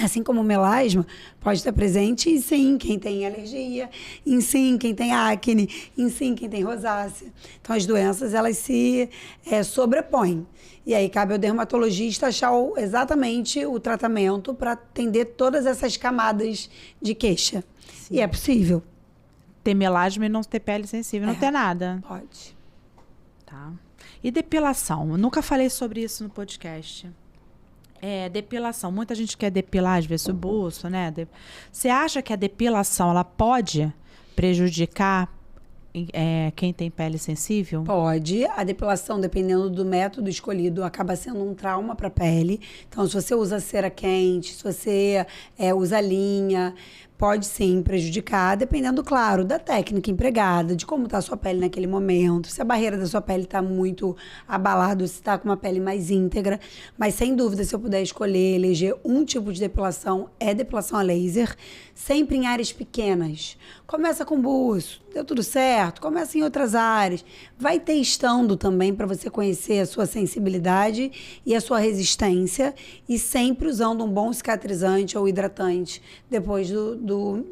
Speaker 3: Assim como o melasma pode estar presente em sim quem tem alergia, em sim quem tem acne, em sim quem tem rosácea. Então, as doenças, elas se sobrepõem. E aí, cabe ao dermatologista achar exatamente o tratamento para atender todas essas camadas de queixa. Sim. E é possível.
Speaker 2: Ter melasma e não ter pele sensível, não ter nada.
Speaker 3: Pode.
Speaker 2: Tá. E depilação? Eu nunca falei sobre isso no podcast. Depilação. Muita gente quer depilar, às vezes, o buço, né? Você acha que a depilação, ela pode prejudicar quem tem pele sensível?
Speaker 3: Pode. A depilação, dependendo do método escolhido, acaba sendo um trauma para a pele. Então, se você usa cera quente, se você usa linha, pode sim prejudicar, dependendo, claro, da técnica empregada, de como está a sua pele naquele momento, se a barreira da sua pele está muito abalada, se está com uma pele mais íntegra. Mas, sem dúvida, se eu puder escolher, eleger um tipo de depilação, é depilação a laser, sempre em áreas pequenas. Começa com buço, deu tudo certo, começa em outras áreas. Vai testando também para você conhecer a sua sensibilidade e a sua resistência e sempre usando um bom cicatrizante ou hidratante depois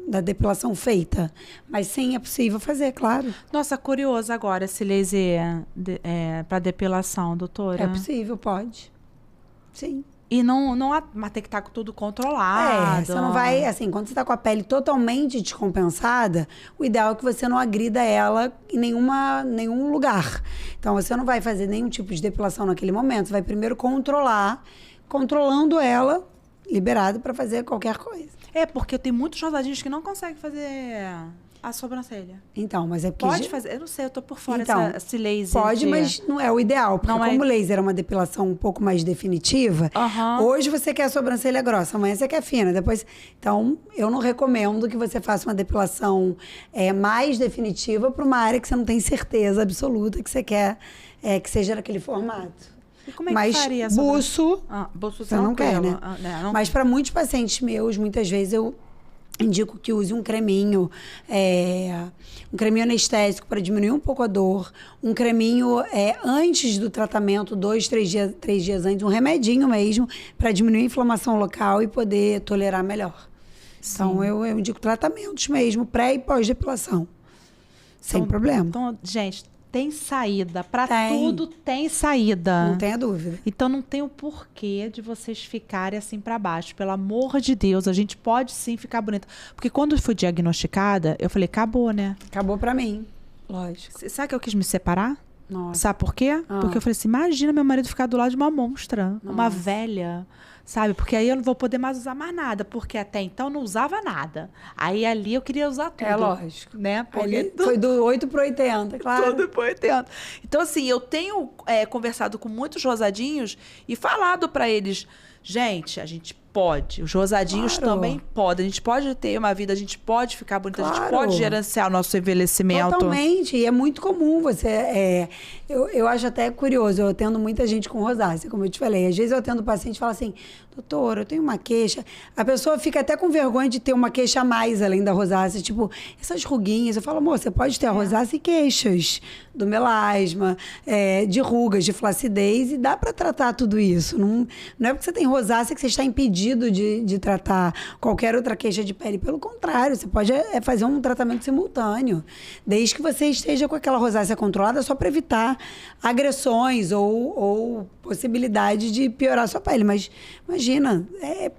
Speaker 3: da depilação feita. Mas sim, é possível fazer, claro.
Speaker 2: Nossa, curioso agora esse laser para depilação, doutora.
Speaker 3: É possível, pode. Sim.
Speaker 2: E mas tem que estar tudo controlado.
Speaker 3: Você não vai, assim, quando você está com a pele totalmente descompensada, o ideal é que você não agrida ela em nenhum lugar. Então, você não vai fazer nenhum tipo de depilação naquele momento. Você vai primeiro controlando ela, liberado para fazer qualquer coisa.
Speaker 2: Porque eu tenho muitos rosadinhos que não conseguem fazer a sobrancelha.
Speaker 3: Então, mas é porque...
Speaker 2: Pode fazer? Eu não sei, eu tô por fora esse laser.
Speaker 3: Pode, mas não é o ideal. Porque como o laser é uma depilação um pouco mais definitiva, hoje você quer a sobrancelha grossa, amanhã você quer fina. Então, eu não recomendo que você faça uma depilação mais definitiva para uma área que você não tem certeza absoluta que você quer que seja daquele formato.
Speaker 2: E como é que faria essa
Speaker 3: buço,
Speaker 2: buço
Speaker 3: você não quer, né? Mas para muitos pacientes meus, muitas vezes eu indico que use um creminho anestésico para diminuir um pouco a dor, um creminho antes do tratamento, 3 dias antes, um remedinho mesmo, para diminuir a inflamação local e poder tolerar melhor. Sim. Então, eu indico tratamentos mesmo, pré e pós-depilação, sem problema.
Speaker 2: Então, gente, tem saída. Para tudo tem saída.
Speaker 3: Não tenha dúvida.
Speaker 2: Então não tem o porquê de vocês ficarem assim para baixo. Pelo amor de Deus, a gente pode sim ficar bonita. Porque quando eu fui diagnosticada, eu falei, acabou, né?
Speaker 3: Acabou para mim, lógico.
Speaker 2: Sabe que eu quis me separar?
Speaker 3: Nossa.
Speaker 2: Sabe por quê? Porque eu falei assim, imagina meu marido ficar do lado de uma monstra, uma velha, sabe? Porque aí eu não vou poder mais usar mais nada, porque até então eu não usava nada. Aí ali eu queria usar tudo.
Speaker 3: É lógico.
Speaker 2: Né? Porque
Speaker 3: foi do 8 pro 80, claro.
Speaker 1: Tudo pro 80. Então, assim, eu tenho conversado com muitos rosadinhos e falado pra eles, gente, a gente pode. Os rosadinhos também podem. A gente pode ter uma vida, a gente pode ficar bonita, a gente pode gerenciar o nosso envelhecimento.
Speaker 3: Totalmente. E é muito comum você... Eu acho até curioso. Eu atendo muita gente com rosácea, como eu te falei. Às vezes eu atendo paciente e falo assim, doutora, eu tenho uma queixa. A pessoa fica até com vergonha de ter uma queixa a mais além da rosácea. Tipo, essas ruguinhas. Eu falo, amor, você pode ter a rosácea e queixas do melasma, de rugas, de flacidez. E dá para tratar tudo isso. Não é porque você tem rosácea que você está impedindo impedido de tratar qualquer outra queixa de pele. Pelo contrário, você pode fazer um tratamento simultâneo, desde que você esteja com aquela rosácea controlada, só para evitar agressões ou possibilidade de piorar a sua pele. Mas imagina,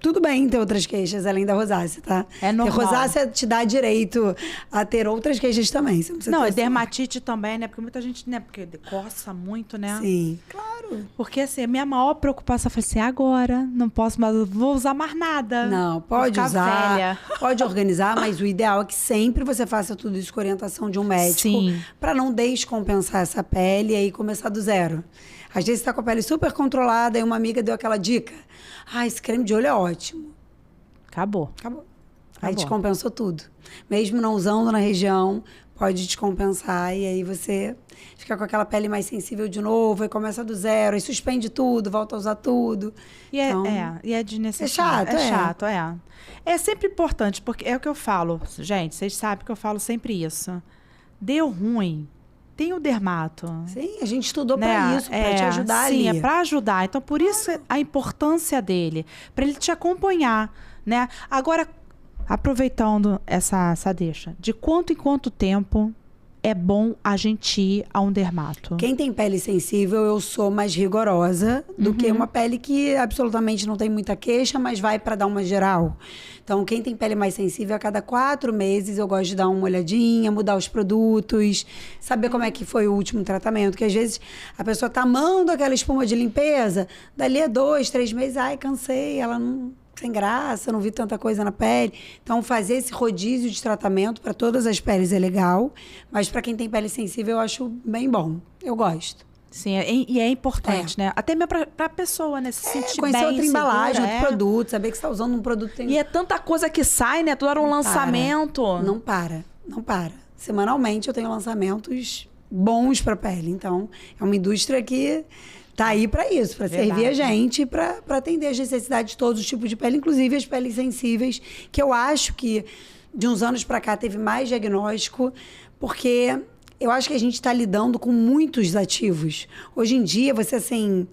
Speaker 3: tudo bem ter outras queixas além da rosácea, tá?
Speaker 2: É normal.
Speaker 3: Porque rosácea te dá direito a ter outras queixas também.
Speaker 2: Não, e dermatite também, né? Porque muita gente, né? Porque coça muito, né?
Speaker 3: Sim, claro.
Speaker 2: Porque, assim, a minha maior preocupação foi assim, agora, não posso mais, vou usar mais nada.
Speaker 3: Não, pode usar,
Speaker 2: velha.
Speaker 3: pode organizar, mas o ideal é que sempre você faça tudo isso com orientação de um médico, para não descompensar essa pele e aí começar do zero. Às vezes você tá com a pele super controlada e uma amiga deu aquela dica. Esse creme de olho é ótimo.
Speaker 2: Acabou.
Speaker 3: Aí descompensou tudo. Mesmo não usando na região, pode descompensar e aí você fica com aquela pele mais sensível de novo, aí começa do zero, aí suspende tudo, volta a usar tudo.
Speaker 2: E é desnecessário.
Speaker 3: É
Speaker 2: chato. É sempre importante, porque é o que eu falo. Gente, vocês sabem que eu falo sempre isso. Deu ruim, tem o dermato.
Speaker 3: Sim, a gente estudou para isso, para te ajudar ali.
Speaker 2: Sim, é para ajudar. Então, por isso a importância dele, para ele te acompanhar, né? Agora, aproveitando essa deixa, de quanto em quanto tempo é bom a gente ir a um dermato?
Speaker 3: Quem tem pele sensível, eu sou mais rigorosa do que uma pele que absolutamente não tem muita queixa, mas vai para dar uma geral. Então, quem tem pele mais sensível, a cada 4 meses eu gosto de dar uma olhadinha, mudar os produtos, saber como é que foi o último tratamento. Porque às vezes a pessoa tá amando aquela espuma de limpeza, dali a 2, 3 meses, cansei, ela não... sem graça, não vi tanta coisa na pele. Então, fazer esse rodízio de tratamento para todas as peles é legal, mas para quem tem pele sensível, eu acho bem bom. Eu gosto.
Speaker 2: Sim, e é importante, né? Até mesmo para a pessoa, né? Se sentir
Speaker 3: conhecer
Speaker 2: bem,
Speaker 3: outra embalagem,
Speaker 2: segura,
Speaker 3: outro produto, saber que você está usando um produto...
Speaker 1: E é tanta coisa que sai, né? Tudo era um lançamento.
Speaker 3: Não para. Semanalmente eu tenho lançamentos bons para pele. Então, é uma indústria que... tá aí para isso, para servir a gente, para atender as necessidades de todos os tipos de pele, inclusive as peles sensíveis, que eu acho que de uns anos para cá teve mais diagnóstico, porque eu acho que a gente está lidando com muitos ativos. Hoje em dia, você assim...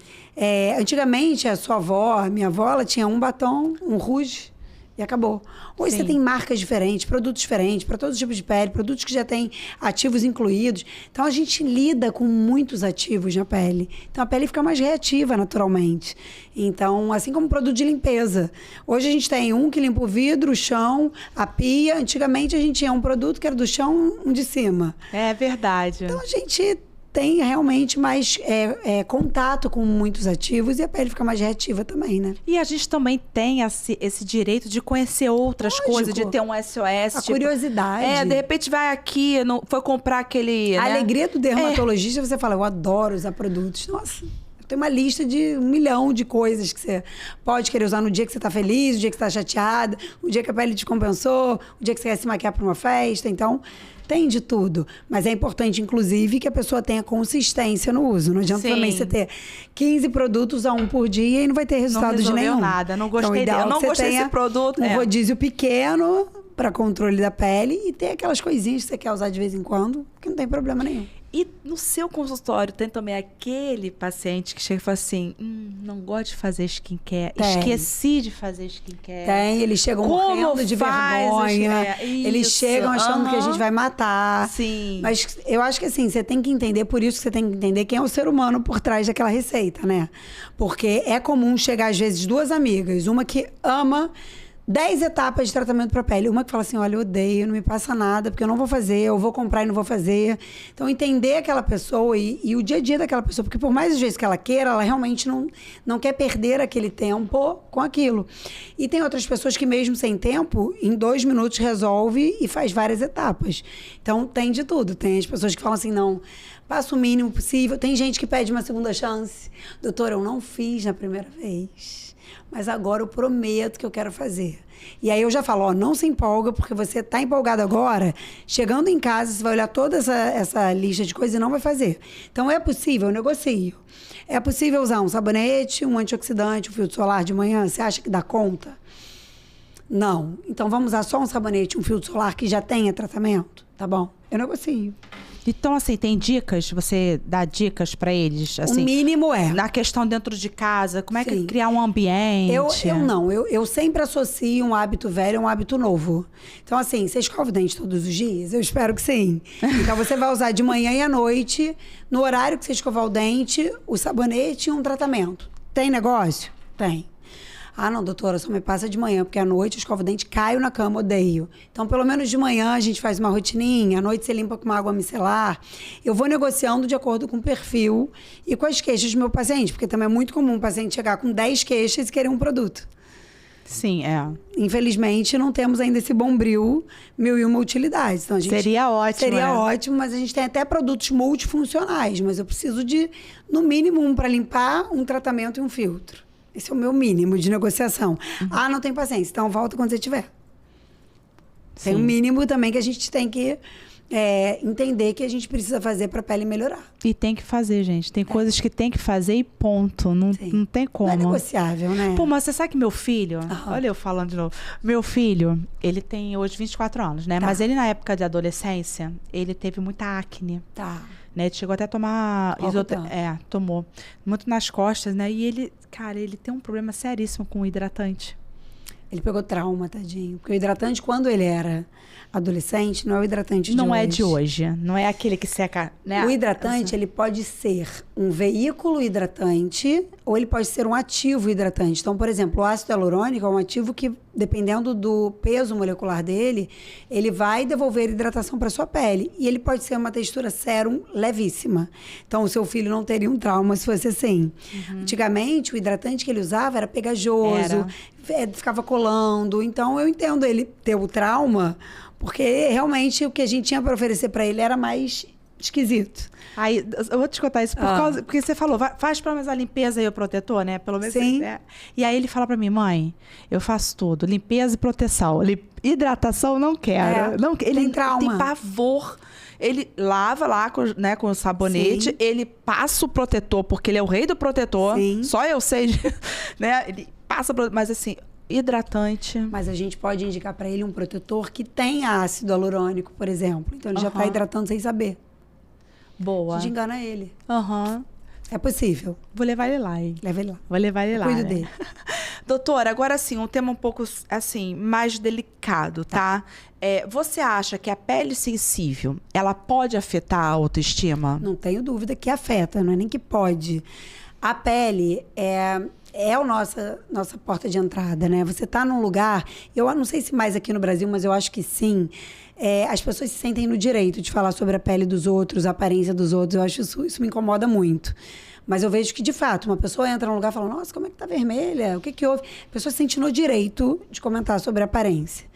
Speaker 3: antigamente, a sua avó, a minha avó, ela tinha um batom, um rouge... e acabou. Hoje você tem marcas diferentes, produtos diferentes, para todos os tipos de pele, produtos que já têm ativos incluídos. Então, a gente lida com muitos ativos na pele. Então, a pele fica mais reativa naturalmente. Então, assim como produto de limpeza. Hoje a gente tem um que limpa o vidro, o chão, a pia. Antigamente, a gente tinha um produto que era do chão, um de cima.
Speaker 2: É verdade.
Speaker 3: Então, a gente... tem realmente mais contato com muitos ativos e a pele fica mais reativa também, né?
Speaker 2: E a gente também tem esse direito de conhecer outras coisas, de ter um SOS.
Speaker 3: A curiosidade.
Speaker 1: De repente vai aqui, foi comprar aquele...
Speaker 3: A
Speaker 1: né?
Speaker 3: alegria do dermatologista, você fala, eu adoro usar produtos. Nossa, tem uma lista de 1 milhão de coisas que você pode querer usar no dia que você tá feliz, no dia que você tá chateada, no dia que a pele te compensou, no dia que você quer se maquiar para uma festa. Então... tem de tudo, mas é importante, inclusive, que a pessoa tenha consistência no uso. Não adianta também você ter 15 produtos a 1 por dia e não vai ter resultado de nenhum.
Speaker 2: Não nada, não gostei
Speaker 3: então,
Speaker 2: dele.
Speaker 1: Eu não gostei desse produto.
Speaker 3: Um rodízio pequeno para controle da pele e ter aquelas coisinhas que você quer usar de vez em quando, que não tem problema nenhum.
Speaker 1: E no seu consultório tem também aquele paciente que chega e fala assim, não gosto de fazer skincare, esqueci de fazer skincare.
Speaker 3: Tem, eles chegam morrendo de vergonha, eles chegam achando que a gente vai matar.
Speaker 1: Sim.
Speaker 3: Mas eu acho que assim, você tem que entender, por isso que você tem que entender quem é o ser humano por trás daquela receita, né? Porque é comum chegar às vezes 2 amigas, uma que ama 10 etapas de tratamento para pele. Uma que fala assim, olha, eu odeio, não me passa nada, porque eu não vou fazer, eu vou comprar e não vou fazer. Então, entender aquela pessoa e o dia a dia daquela pessoa, porque por mais vezes que ela queira, ela realmente não quer perder aquele tempo com aquilo. E tem outras pessoas que mesmo sem tempo, em 2 minutos resolve e faz várias etapas. Então, tem de tudo. Tem as pessoas que falam assim, não, passa o mínimo possível. Tem gente que pede uma segunda chance. Doutora, eu não fiz na primeira vez, mas agora eu prometo que eu quero fazer. E aí eu já falo, não se empolga, porque você tá empolgado agora, chegando em casa, você vai olhar toda essa lista de coisas e não vai fazer. Então, é possível, eu negocio. É possível usar um sabonete, um antioxidante, um filtro solar de manhã? Você acha que dá conta? Não. Então, vamos usar só um sabonete, um filtro solar que já tenha tratamento? Tá bom. Eu negocio.
Speaker 2: Então, assim, tem dicas? Você dá dicas pra eles? Assim,
Speaker 3: o mínimo
Speaker 2: na questão dentro de casa, como é que criar um ambiente?
Speaker 3: Eu sempre associo um hábito velho a um hábito novo. Então, assim, você escova o dente todos os dias? Eu espero que sim. Então, você vai usar de manhã e à noite, no horário que você escovar o dente, o sabonete e um tratamento. Tem negócio? Tem. Ah, não, doutora, só me passa de manhã, porque à noite eu escovo o dente, caio na cama, odeio. Então, pelo menos de manhã a gente faz uma rotininha, à noite você limpa com uma água micelar. Eu vou negociando de acordo com o perfil e com as queixas do meu paciente, porque também é muito comum o paciente chegar com 10 queixas e querer um produto.
Speaker 2: Sim, é.
Speaker 3: Infelizmente, não temos ainda esse bombril 1001 utilidades. Então,
Speaker 2: seria ótimo,
Speaker 3: Seria ótimo, mas a gente tem até produtos multifuncionais, mas eu preciso de, no mínimo, um para limpar, um tratamento e um filtro. Esse é o meu mínimo de negociação. Ah, não tem paciência. Então, volta quando você tiver. Tem um mínimo também que a gente tem que entender que a gente precisa fazer para a pele melhorar.
Speaker 2: E tem que fazer, gente. Tem coisas que tem que fazer e ponto. Não tem como.
Speaker 3: Não é negociável, né?
Speaker 2: Pô, mas você sabe que meu filho... Olha eu falando de novo. Meu filho, ele tem hoje 24 anos, né? Tá. Mas ele, na época de adolescência, ele teve muita acne.
Speaker 3: Tá.
Speaker 2: Né? Ele chegou até a tomar... tomou. Muito nas costas, né? E ele... Cara, ele tem um problema seríssimo com o hidratante.
Speaker 3: Ele pegou trauma, tadinho. Porque o hidratante, quando ele era adolescente, não é o hidratante de hoje.
Speaker 2: Não é de hoje. Não é aquele que seca, né?
Speaker 3: O hidratante, ele pode ser um veículo hidratante ou ele pode ser um ativo hidratante. Então, por exemplo, o ácido hialurônico é um ativo que, dependendo do peso molecular dele, ele vai devolver hidratação para sua pele. E ele pode ser uma textura sérum levíssima. Então, o seu filho não teria um trauma se fosse assim. Antigamente, o hidratante que ele usava era pegajoso, ficava colando. Então, eu entendo ele ter o trauma, porque realmente o que a gente tinha para oferecer para ele era mais esquisito.
Speaker 2: Aí, eu vou te contar isso porque você falou, faz pelo menos a limpeza e o protetor, né? Pelo menos.
Speaker 3: Sim.
Speaker 2: E aí ele fala pra mim, mãe, eu faço tudo, limpeza e proteção. Hidratação não quero. Não, ele
Speaker 3: tem trauma.
Speaker 2: Tem pavor. Ele lava lá com o sabonete, ele passa o protetor, porque ele é o rei do protetor.
Speaker 3: Sim.
Speaker 2: Só eu sei, né? Ele passa, mas assim, hidratante.
Speaker 3: Mas a gente pode indicar para ele um protetor que tem ácido hialurônico, por exemplo. Então ele já está hidratando sem saber.
Speaker 2: Boa.
Speaker 3: A gente engana ele.
Speaker 2: É
Speaker 3: possível.
Speaker 2: Vou levar ele lá, hein?
Speaker 3: Leva ele lá.
Speaker 2: Vou levar ele lá.
Speaker 3: Cuido dele.
Speaker 2: Doutora, agora sim, um tema um pouco assim, mais delicado, tá? Você acha que a pele sensível, ela pode afetar a autoestima?
Speaker 3: Não tenho dúvida que afeta, não é nem que pode. A pele é a nossa porta de entrada, né? Você tá num lugar, eu não sei se mais aqui no Brasil, mas eu acho que sim, as pessoas se sentem no direito de falar sobre a pele dos outros, a aparência dos outros. Eu acho isso me incomoda muito. Mas eu vejo que, de fato, uma pessoa entra num lugar e fala, nossa, como é que tá vermelha? O que houve? A pessoa se sente no direito de comentar sobre a aparência.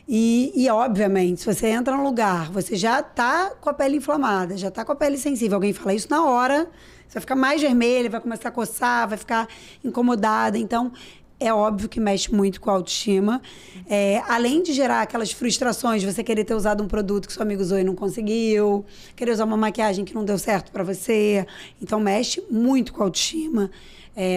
Speaker 3: E, obviamente, se você entra num lugar, você já tá com a pele inflamada, já tá com a pele sensível, alguém fala isso na hora, você vai ficar mais vermelha, vai começar a coçar, vai ficar incomodada. Então, é óbvio que mexe muito com a autoestima. Além de gerar aquelas frustrações de você querer ter usado um produto que seu amigo usou e não conseguiu, querer usar uma maquiagem que não deu certo para você. Então, mexe muito com a autoestima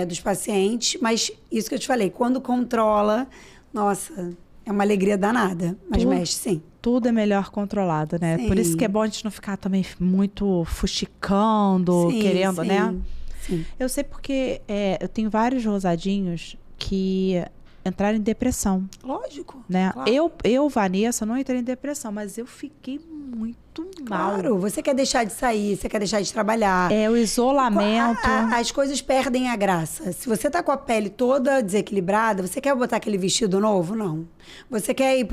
Speaker 3: dos pacientes. Mas isso que eu te falei, quando controla, nossa, é uma alegria danada. Mas mexe, sim.
Speaker 2: Tudo é melhor controlado, né?
Speaker 3: Sim.
Speaker 2: Por isso que é bom a gente não ficar também muito fuxicando, querendo, né?
Speaker 3: Sim.
Speaker 2: Eu sei porque eu tenho vários rosadinhos que entraram em depressão.
Speaker 3: Lógico.
Speaker 2: Né?
Speaker 3: Claro.
Speaker 2: Eu, Vanessa, não entrei em depressão, mas eu fiquei muito mal.
Speaker 3: Claro, você quer deixar de sair, você quer deixar de trabalhar.
Speaker 2: O isolamento.
Speaker 3: As coisas perdem a graça. Se você tá com a pele toda desequilibrada, você quer botar aquele vestido novo? Não. Você quer ir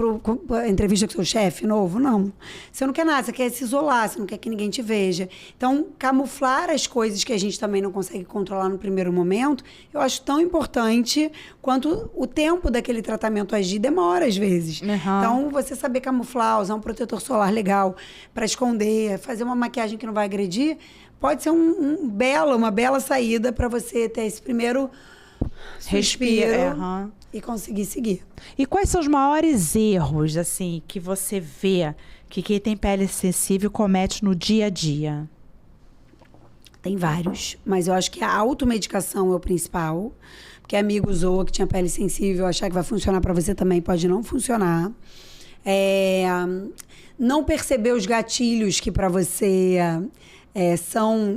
Speaker 3: pra entrevista com seu chefe novo? Não. Você não quer nada, você quer se isolar, você não quer que ninguém te veja. Então, camuflar as coisas que a gente também não consegue controlar no primeiro momento, eu acho tão importante quanto o tempo daquele tratamento agir demora, às vezes. Então, você saber camuflar, usar um protetor solar legal para esconder, fazer uma maquiagem que não vai agredir, pode ser uma bela saída para você ter esse primeiro respiro e conseguir seguir.
Speaker 2: E quais são os maiores erros, assim, que você vê que quem tem pele sensível comete no dia a dia?
Speaker 3: Tem vários, mas eu acho que a automedicação é o principal. Porque amigo usou que tinha pele sensível, achar que vai funcionar para você também pode não funcionar. não perceber os gatilhos que para você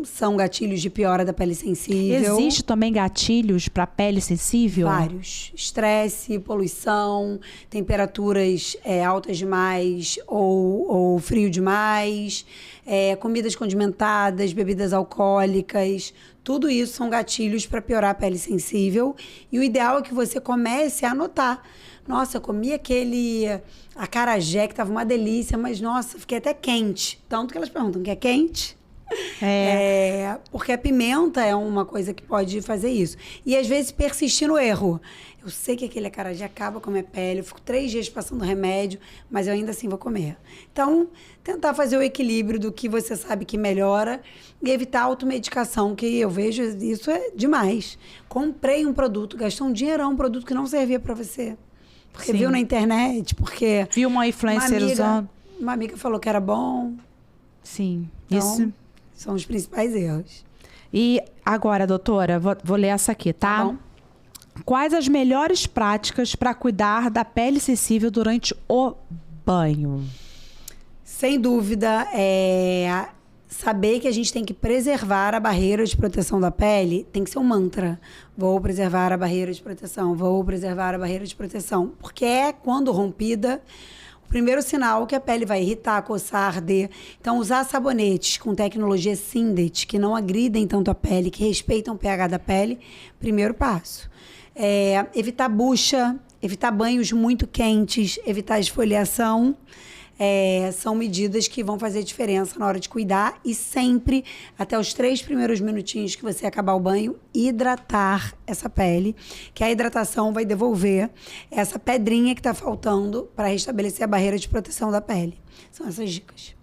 Speaker 3: são gatilhos de piora da pele sensível.
Speaker 2: Existe também gatilhos para pele sensível?
Speaker 3: Vários. Estresse, poluição, temperaturas altas demais ou frio demais, comidas condimentadas, bebidas alcoólicas. Tudo isso são gatilhos para piorar a pele sensível. E o ideal é que você comece a anotar. Nossa, eu comi aquele acarajé que estava uma delícia, mas nossa, fiquei até quente. Tanto que elas perguntam, quer quente? Porque a pimenta é uma coisa que pode fazer isso. E às vezes persistir no erro. Eu sei que aquele acarajé acaba com a minha pele, eu fico 3 dias passando remédio, mas eu ainda assim vou comer. Então, tentar fazer o equilíbrio do que você sabe que melhora e evitar a automedicação, que eu vejo isso é demais. Comprei um produto, gastou um dinheirão, um produto que não servia para você. Porque
Speaker 2: Sim.
Speaker 3: viu na internet, porque...
Speaker 2: Viu uma influencer usando.
Speaker 3: Uma amiga falou que era bom.
Speaker 2: Sim,
Speaker 3: Então,
Speaker 2: isso...
Speaker 3: São os principais erros.
Speaker 2: E agora, doutora, vou ler essa aqui, tá?
Speaker 3: Bom.
Speaker 2: Quais as melhores práticas para cuidar da pele sensível durante o banho?
Speaker 3: Sem dúvida, saber que a gente tem que preservar a barreira de proteção da pele tem que ser um mantra. Vou preservar a barreira de proteção, vou preservar a barreira de proteção. Porque quando rompida, o primeiro sinal que a pele vai irritar, coçar, arder. Então, usar sabonetes com tecnologia Sindet, que não agridem tanto a pele, que respeitam o pH da pele, primeiro passo. Evitar bucha, evitar banhos muito quentes, evitar esfoliação. São medidas que vão fazer diferença na hora de cuidar. E sempre, até os 3 primeiros minutinhos que você acabar o banho, hidratar essa pele, que a hidratação vai devolver essa pedrinha que está faltando para restabelecer a barreira de proteção da pele. São essas dicas.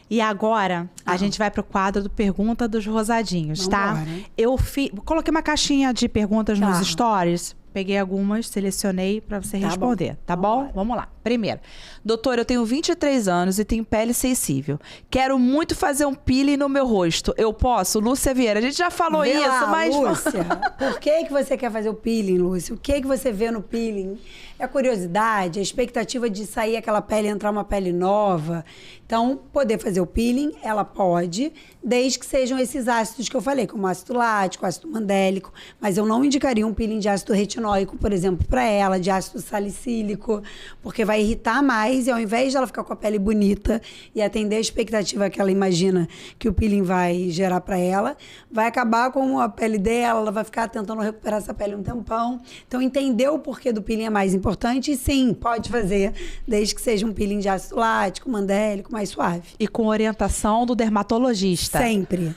Speaker 2: E agora, a gente vai pro quadro do Pergunta dos Rosadinhos, tá? Eu coloquei uma caixinha de perguntas nos stories. Peguei algumas, selecionei para você responder, tá bom? Vamos lá. Primeiro, doutora, eu tenho 23 anos e tenho pele sensível. Quero muito fazer um peeling no meu rosto. Eu posso? Lúcia Vieira, a gente já falou isso, mas...
Speaker 3: Lúcia, por que você quer fazer o peeling, Lúcia? O que você vê no peeling? É a curiosidade, a expectativa de sair aquela pele e entrar uma pele nova. Então, poder fazer o peeling, ela pode, desde que sejam esses ácidos que eu falei, como ácido lático, ácido mandélico. Mas eu não indicaria um peeling de ácido retinóico, por exemplo, para ela, de ácido salicílico, porque vai irritar mais e ao invés de ela ficar com a pele bonita e atender a expectativa que ela imagina que o peeling vai gerar para ela, vai acabar com a pele dela, ela vai ficar tentando recuperar essa pele um tempão. Então, entender o porquê do peeling é mais importante e sim, pode fazer, desde que seja um peeling de ácido lático, mandélico, mais suave.
Speaker 2: E com orientação do dermatologista.
Speaker 3: Sempre.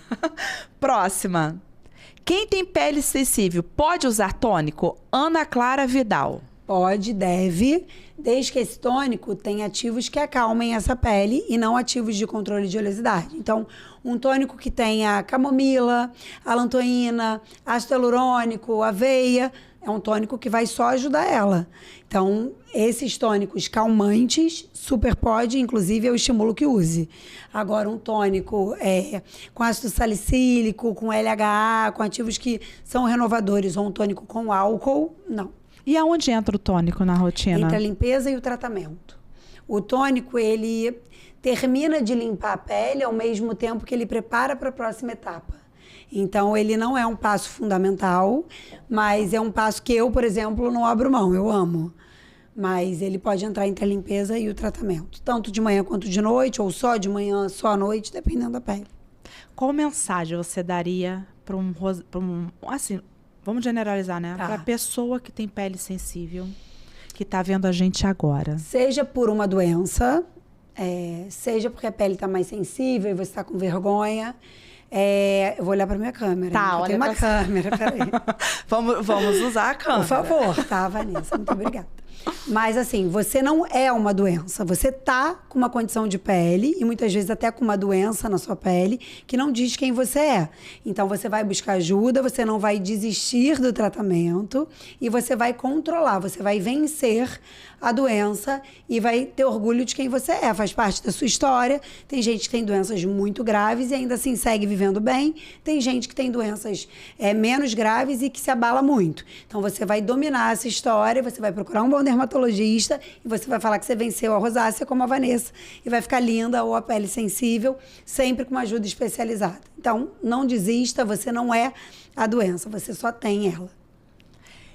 Speaker 1: Próxima. Quem tem pele sensível pode usar tônico? Ana Clara Vidal.
Speaker 3: Pode, deve, desde que esse tônico tenha ativos que acalmem essa pele e não ativos de controle de oleosidade. Então, um tônico que tenha camomila, alantoína, ácido hialurônico, aveia, é um tônico que vai só ajudar ela. Então, esses tônicos calmantes, super pode, inclusive eu estimulo que use. Agora, um tônico com ácido salicílico, com LHA, com ativos que são renovadores, ou um tônico com álcool, não.
Speaker 2: E aonde entra o tônico na rotina?
Speaker 3: Entre a limpeza e o tratamento. O tônico, ele termina de limpar a pele ao mesmo tempo que ele prepara para a próxima etapa. Então, ele não é um passo fundamental, mas é um passo que eu, por exemplo, não abro mão, eu amo. Mas ele pode entrar entre a limpeza e o tratamento. Tanto de manhã quanto de noite, ou só de manhã, só à noite, dependendo da pele.
Speaker 2: Qual mensagem você daria para assim, vamos generalizar, né?
Speaker 3: Tá.
Speaker 2: Para a pessoa que tem pele sensível, que está vendo a gente agora.
Speaker 3: Seja por uma doença, seja porque a pele está mais sensível e você está com vergonha. Eu vou olhar para minha câmera.
Speaker 1: Tá,
Speaker 3: eu tenho uma câmera, peraí.
Speaker 1: Vamos usar a câmera.
Speaker 3: Por favor, tá, Vanessa? Muito obrigada. Mas assim, você não é uma doença. Você tá com uma condição de pele e muitas vezes até com uma doença na sua pele que não diz quem você é. Então você vai buscar ajuda, você não vai desistir do tratamento e você vai controlar, você vai vencer a doença e vai ter orgulho de quem você é. Faz parte da sua história. Tem gente que tem doenças muito graves e ainda assim segue vivendo bem. Tem gente que tem doenças menos graves e que se abala muito. Então você vai dominar essa história, você vai procurar um bom dermatologista e você vai falar que você venceu a rosácea como a Vanessa e vai ficar linda ou a pele sensível, sempre com uma ajuda especializada. Então, não desista, você não é a doença, você só tem ela.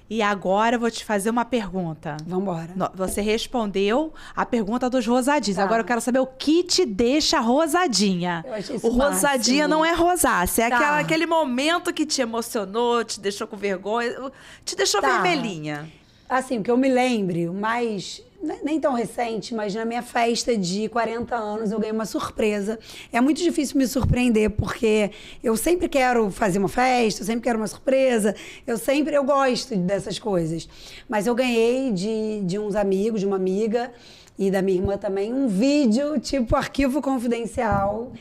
Speaker 2: E agora eu vou te fazer uma pergunta.
Speaker 3: Vambora.
Speaker 2: Você respondeu a pergunta dos rosadinhos. Tá. Agora eu quero saber o que te deixa rosadinha.
Speaker 3: Eu achei isso
Speaker 1: o rosadinha não é rosácea. É aquele momento que te emocionou, te deixou com vergonha, te deixou vermelhinha.
Speaker 3: Assim, o que eu me lembro, mas nem tão recente, mas na minha festa de 40 anos eu ganhei uma surpresa. É muito difícil me surpreender, porque eu sempre quero fazer uma festa, eu sempre quero uma surpresa, eu gosto dessas coisas. Mas eu ganhei de uns amigos, de uma amiga e da minha irmã também, um vídeo tipo arquivo confidencial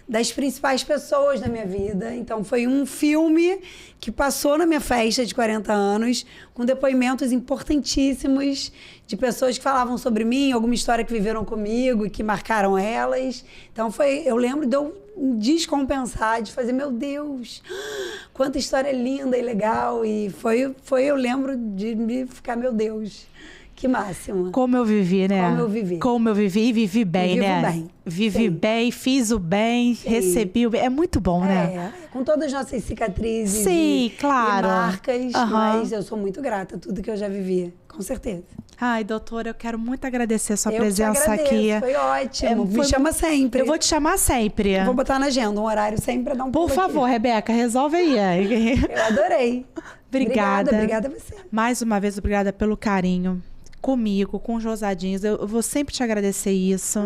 Speaker 3: das principais pessoas da minha vida. Então, foi um filme que passou na minha festa de 40 anos, com depoimentos importantíssimos de pessoas que falavam sobre mim, alguma história que viveram comigo e que marcaram elas. Então, eu lembro de eu descompensar, de fazer, meu Deus, quanta história linda e legal. E eu lembro de me ficar, meu Deus, que máximo.
Speaker 2: Como eu vivi, né?
Speaker 3: Como eu vivi.
Speaker 2: Como eu vivi e vivi bem, né?
Speaker 3: Bem.
Speaker 2: Vivi bem, fiz o bem, recebi o bem. É muito bom, né?
Speaker 3: Com todas as nossas cicatrizes
Speaker 2: claro.
Speaker 3: E marcas, mas eu sou muito grata a tudo que eu já vivi, com certeza.
Speaker 2: Ai, doutora, eu quero muito agradecer a sua presença aqui.
Speaker 3: Foi ótimo. Me chama sempre.
Speaker 2: Eu vou te chamar sempre.
Speaker 3: Eu vou botar na agenda um horário sempre pra dar um
Speaker 2: Por favor, aqui. Rebeca, resolve aí.
Speaker 3: Eu adorei.
Speaker 2: Obrigada.
Speaker 3: Obrigada a você.
Speaker 2: Mais uma vez, obrigada pelo carinho. Comigo, com os rosadinhos, eu vou sempre te agradecer isso.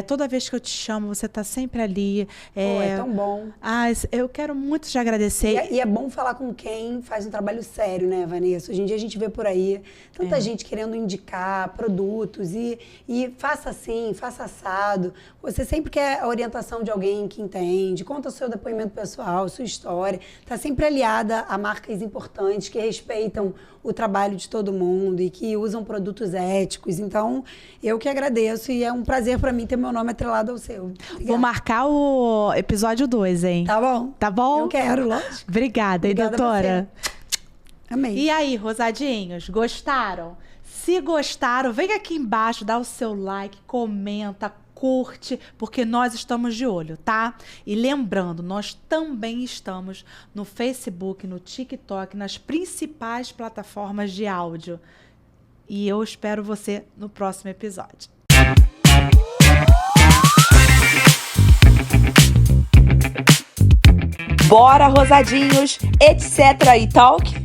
Speaker 2: Toda vez que eu te chamo, você tá sempre ali.
Speaker 3: É tão bom.
Speaker 2: Eu quero muito te agradecer.
Speaker 3: E é bom falar com quem faz um trabalho sério, né, Vanessa? Hoje em dia a gente vê por aí tanta gente querendo indicar produtos e faça assim, faça assado. Você sempre quer a orientação de alguém que entende, conta o seu depoimento pessoal, sua história. Tá sempre aliada a marcas importantes que respeitam o trabalho de todo mundo e que usam produtos éticos. Então, eu que agradeço e é um prazer para mim ter meu nome atrelado ao seu. Obrigada.
Speaker 2: Vou marcar o episódio 2, hein?
Speaker 3: Tá bom.
Speaker 2: Tá bom?
Speaker 3: Eu quero, lógico.
Speaker 2: Obrigada, hein, doutora?
Speaker 3: Amei.
Speaker 2: E aí, rosadinhos, gostaram? Se gostaram, vem aqui embaixo, dá o seu like, comenta, curte, porque nós estamos de olho, tá? E lembrando, nós também estamos no Facebook, no TikTok, nas principais plataformas de áudio. E eu espero você no próximo episódio.
Speaker 1: Bora, rosadinhos, etc. e talk.